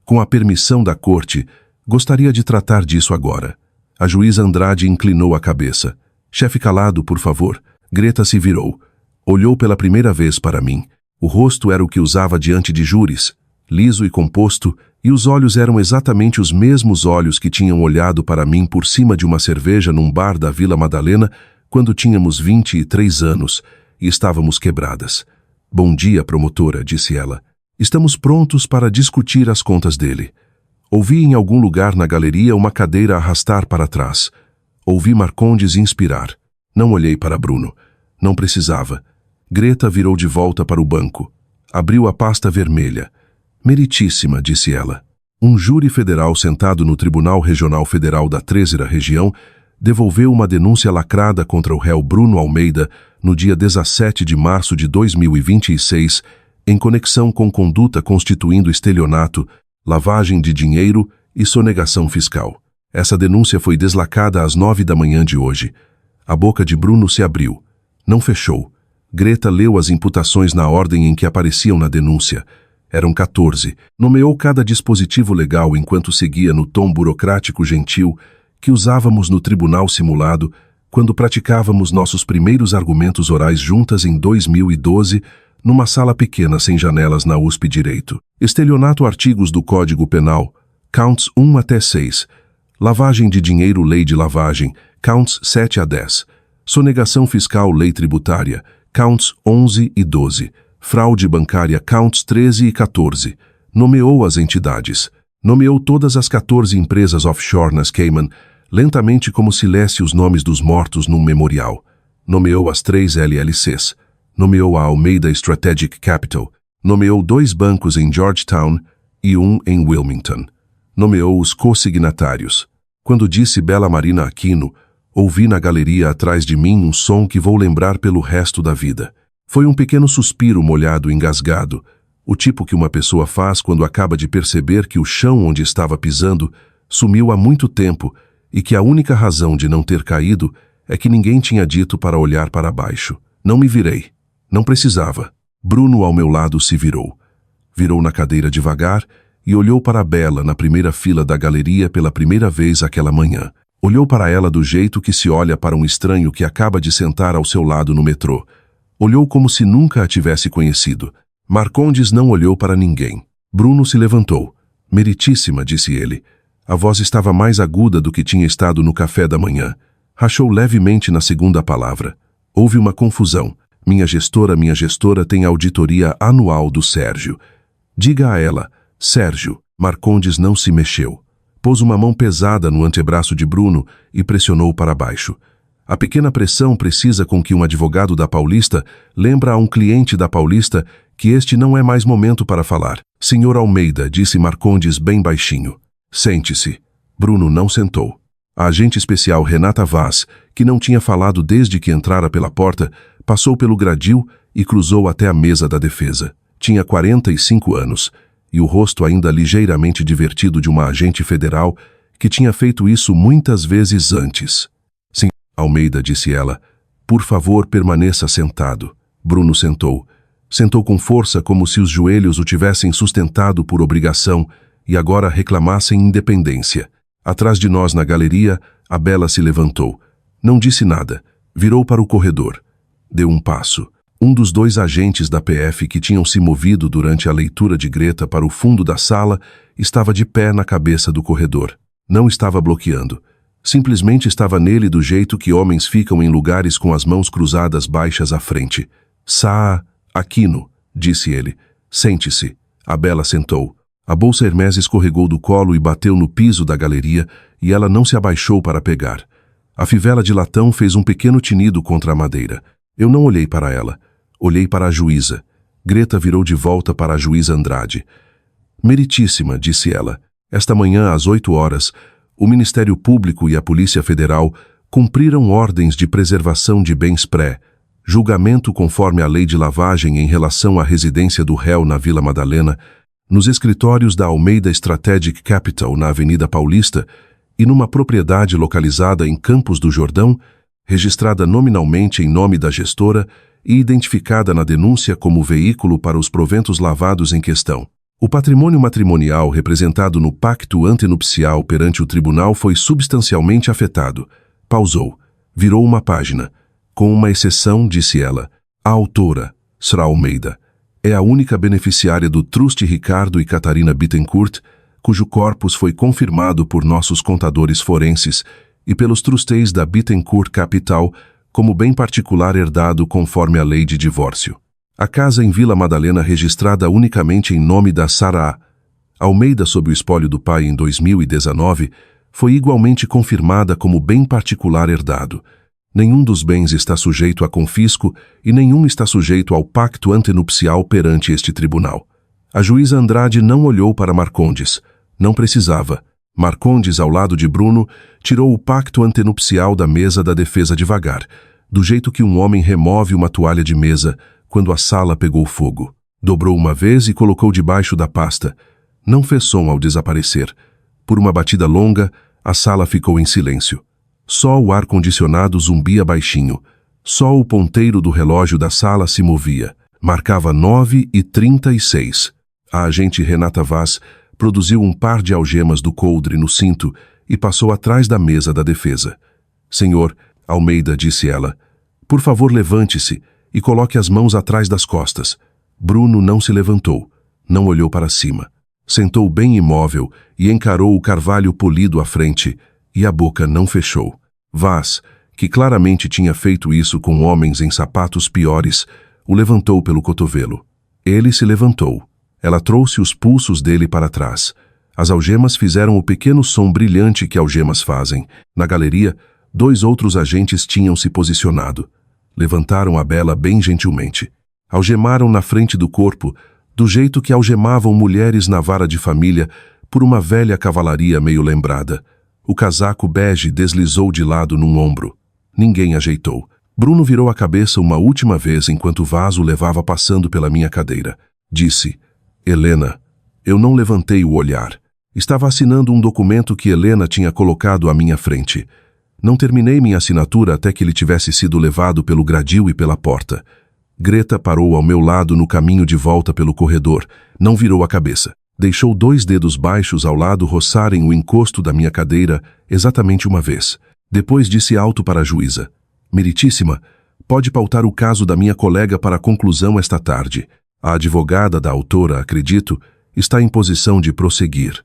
Com a permissão da corte, gostaria de tratar disso agora. A juíza Andrade inclinou a cabeça. Chefe Calado, por favor. Greta se virou. Olhou pela primeira vez para mim. O rosto era o que usava diante de júris, liso e composto, e os olhos eram exatamente os mesmos olhos que tinham olhado para mim por cima de uma cerveja num bar da Vila Madalena quando tínhamos 23 anos e estávamos quebradas. Bom dia, promotora, disse ela. Estamos prontos para discutir as contas dele. Ouvi em algum lugar na galeria uma cadeira arrastar para trás. Ouvi Marcondes inspirar. Não olhei para Bruno. Não precisava. Greta virou de volta para o banco. Abriu a pasta vermelha. Meritíssima, disse ela. Um júri federal sentado no Tribunal Regional Federal da 13ª Região devolveu uma denúncia lacrada contra o réu Bruno Almeida no dia 17 de março de 2026, em conexão com conduta constituindo estelionato, lavagem de dinheiro e sonegação fiscal. Essa denúncia foi deslacada às 9 da manhã de hoje. A boca de Bruno se abriu. Não fechou. Greta leu as imputações na ordem em que apareciam na denúncia. Eram 14. Nomeou cada dispositivo legal enquanto seguia no tom burocrático gentil que usávamos no tribunal simulado quando praticávamos nossos primeiros argumentos orais juntas em 2012, numa sala pequena sem janelas na USP Direito. Estelionato, artigos do Código Penal, counts 1 até 6. Lavagem de dinheiro, lei de lavagem, counts 7 a 10. Sonegação fiscal, lei tributária, counts 11 e 12. Fraude bancária, counts 13 e 14. Nomeou as entidades. Nomeou todas as 14 empresas offshore nas Cayman, lentamente como se lesse os nomes dos mortos num memorial. Nomeou as 3 LLCs. Nomeou a Almeida Strategic Capital. Nomeou 2 bancos em Georgetown e 1 em Wilmington. Nomeou os co-signatários. Quando disse Bela Marina Aquino, ouvi na galeria atrás de mim um som que vou lembrar pelo resto da vida. Foi um pequeno suspiro molhado e engasgado, o tipo que uma pessoa faz quando acaba de perceber que o chão onde estava pisando sumiu há muito tempo e que a única razão de não ter caído é que ninguém tinha dito para olhar para baixo. Não me virei. Não precisava. Bruno ao meu lado se virou. Virou na cadeira devagar e olhou para a Bela na primeira fila da galeria pela primeira vez aquela manhã. Olhou para ela do jeito que se olha para um estranho que acaba de sentar ao seu lado no metrô. Olhou como se nunca a tivesse conhecido. Marcondes não olhou para ninguém. Bruno se levantou. Meritíssima, disse ele. A voz estava mais aguda do que tinha estado no café da manhã. Rachou levemente na segunda palavra. Houve uma confusão. Minha gestora tem a auditoria anual do Sérgio. Diga a ela, Sérgio. Marcondes não se mexeu. Pôs uma mão pesada no antebraço de Bruno e pressionou para baixo. A pequena pressão precisa com que um advogado da Paulista lembra a um cliente da Paulista que este não é mais momento para falar. Senhor Almeida, disse Marcondes bem baixinho. Sente-se. Bruno não sentou. A agente especial Renata Vaz, que não tinha falado desde que entrara pela porta, passou pelo gradil e cruzou até a mesa da defesa. Tinha 45 anos, e o rosto ainda ligeiramente divertido de uma agente federal que tinha feito isso muitas vezes antes. Sim, Almeida, disse ela. Por favor, permaneça sentado. Bruno sentou. Sentou com força como se os joelhos o tivessem sustentado por obrigação e agora reclamassem independência. Atrás de nós na galeria, a Bela se levantou. Não disse nada. Virou para o corredor. Deu um passo. Um dos 2 agentes da PF que tinham se movido durante a leitura de Greta para o fundo da sala estava de pé na cabeça do corredor. Não estava bloqueando. Simplesmente estava nele do jeito que homens ficam em lugares com as mãos cruzadas baixas à frente. Aquino, disse ele. Sente-se. A Bela sentou. A bolsa Hermès escorregou do colo e bateu no piso da galeria e ela não se abaixou para pegar. A fivela de latão fez um pequeno tinido contra a madeira. Eu não olhei para ela. Olhei para a juíza. Greta virou de volta para a juíza Andrade. Meritíssima, disse ela. Esta manhã, às 8 horas, o Ministério Público e a Polícia Federal cumpriram ordens de preservação de bens julgamento conforme a lei de lavagem em relação à residência do réu na Vila Madalena, nos escritórios da Almeida Strategic Capital na Avenida Paulista e numa propriedade localizada em Campos do Jordão, registrada nominalmente em nome da gestora e identificada na denúncia como veículo para os proventos lavados em questão. O patrimônio matrimonial representado no pacto antenupcial perante o tribunal foi substancialmente afetado. Pausou. Virou uma página. Com uma exceção, disse ela. A autora, Sra. Almeida, é a única beneficiária do Trust Ricardo e Catarina Bittencourt, cujo corpus foi confirmado por nossos contadores forenses e pelos trusteis da Bittencourt Capital como bem particular herdado conforme a lei de divórcio. A casa em Vila Madalena registrada unicamente em nome da Sara Almeida sob o espólio do pai em 2019 foi igualmente confirmada como bem particular herdado. Nenhum dos bens está sujeito a confisco e nenhum está sujeito ao pacto antenupcial perante este tribunal. A juíza Andrade não olhou para Marcondes. Não precisava. Marcondes, ao lado de Bruno, tirou o pacto antenupcial da mesa da defesa devagar, do jeito que um homem remove uma toalha de mesa quando a sala pegou fogo. Dobrou uma vez e colocou debaixo da pasta. Não fez som ao desaparecer. Por uma batida longa, a sala ficou em silêncio. Só o ar-condicionado zumbia baixinho. Só o ponteiro do relógio da sala se movia. Marcava 9h36. A agente Renata Vaz produziu um par de algemas do coldre no cinto e passou atrás da mesa da defesa. Senhor, Almeida, disse ela, por favor levante-se e coloque as mãos atrás das costas. Bruno não se levantou, não olhou para cima. Sentou bem imóvel e encarou o carvalho polido à frente, e a boca não fechou. Vaz, que claramente tinha feito isso com homens em sapatos piores, o levantou pelo cotovelo. Ele se levantou. Ela trouxe os pulsos dele para trás. As algemas fizeram o pequeno som brilhante que algemas fazem. Na galeria, 2 outros agentes tinham se posicionado. Levantaram a Bela bem gentilmente. Algemaram na frente do corpo, do jeito que algemavam mulheres na vara de família por uma velha cavalaria meio lembrada. O casaco bege deslizou de lado num ombro. Ninguém ajeitou. Bruno virou a cabeça uma última vez enquanto Vaz o levava passando pela minha cadeira. Disse, Helena, eu não levantei o olhar. Estava assinando um documento que Helena tinha colocado à minha frente. Não terminei minha assinatura até que ele tivesse sido levado pelo gradil e pela porta. Greta parou ao meu lado no caminho de volta pelo corredor. Não virou a cabeça. Deixou 2 dedos baixos ao lado roçarem o encosto da minha cadeira exatamente uma vez. Depois disse alto para a juíza. Meritíssima, pode pautar o caso da minha colega para a conclusão esta tarde. A advogada da autora, acredito, está em posição de prosseguir.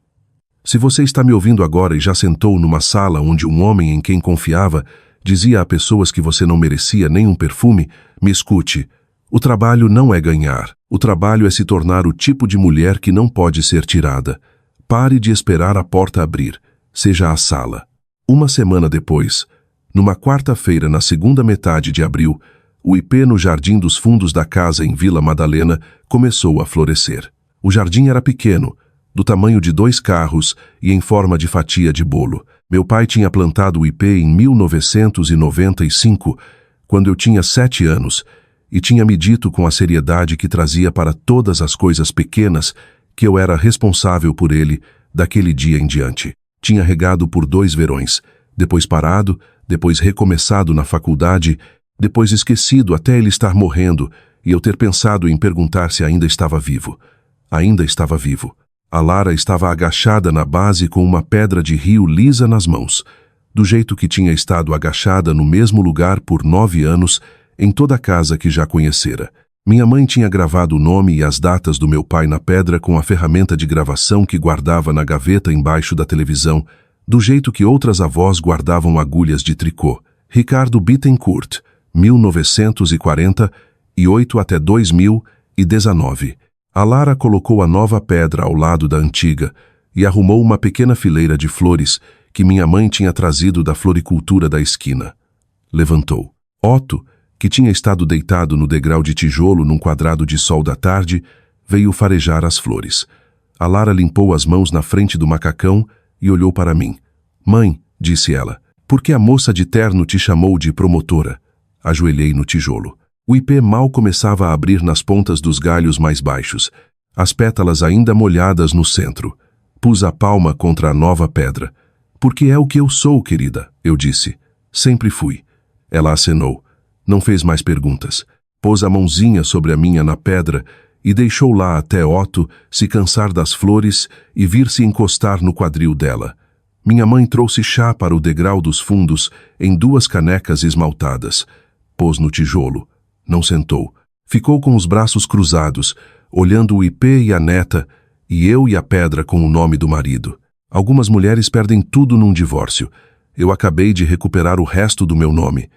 Se você está me ouvindo agora e já sentou numa sala onde um homem em quem confiava dizia a pessoas que você não merecia nem um perfume, me escute. O trabalho não é ganhar. O trabalho é se tornar o tipo de mulher que não pode ser tirada. Pare de esperar a porta abrir. Seja a sala. Uma semana depois, numa quarta-feira na segunda metade de abril, o ipê no jardim dos fundos da casa em Vila Madalena começou a florescer. O jardim era pequeno, do tamanho de 2 carros e em forma de fatia de bolo. Meu pai tinha plantado o ipê em 1995, quando eu tinha 7 anos, e tinha me dito com a seriedade que trazia para todas as coisas pequenas que eu era responsável por ele daquele dia em diante. Tinha regado por 2 verões, depois parado, depois recomeçado na faculdade, depois esquecido até ele estar morrendo e eu ter pensado em perguntar se ainda estava vivo. Ainda estava vivo. A Lara estava agachada na base com uma pedra de rio lisa nas mãos, do jeito que tinha estado agachada no mesmo lugar por 9 anos, em toda a casa que já conhecera. Minha mãe tinha gravado o nome e as datas do meu pai na pedra com a ferramenta de gravação que guardava na gaveta embaixo da televisão, do jeito que outras avós guardavam agulhas de tricô. Ricardo Bittencourt, 1948 até 2019. A Lara colocou a nova pedra ao lado da antiga e arrumou uma pequena fileira de flores que minha mãe tinha trazido da floricultura da esquina. Levantou. Otto, que tinha estado deitado no degrau de tijolo num quadrado de sol da tarde, veio farejar as flores. A Lara limpou as mãos na frente do macacão e olhou para mim. Mãe, disse ela, por que a moça de terno te chamou de promotora? Ajoelhei no tijolo. O ipê mal começava a abrir nas pontas dos galhos mais baixos, as pétalas ainda molhadas no centro. Pus a palma contra a nova pedra. Porque é o que eu sou, querida, eu disse. Sempre fui. Ela acenou. Não fez mais perguntas. Pôs a mãozinha sobre a minha na pedra e deixou lá até Otto se cansar das flores e vir se encostar no quadril dela. Minha mãe trouxe chá para o degrau dos fundos em 2 canecas esmaltadas. Pôs no tijolo. Não sentou. Ficou com os braços cruzados, olhando o ipê e a neta, e eu e a pedra com o nome do marido. Algumas mulheres perdem tudo num divórcio. Eu acabei de recuperar o resto do meu nome.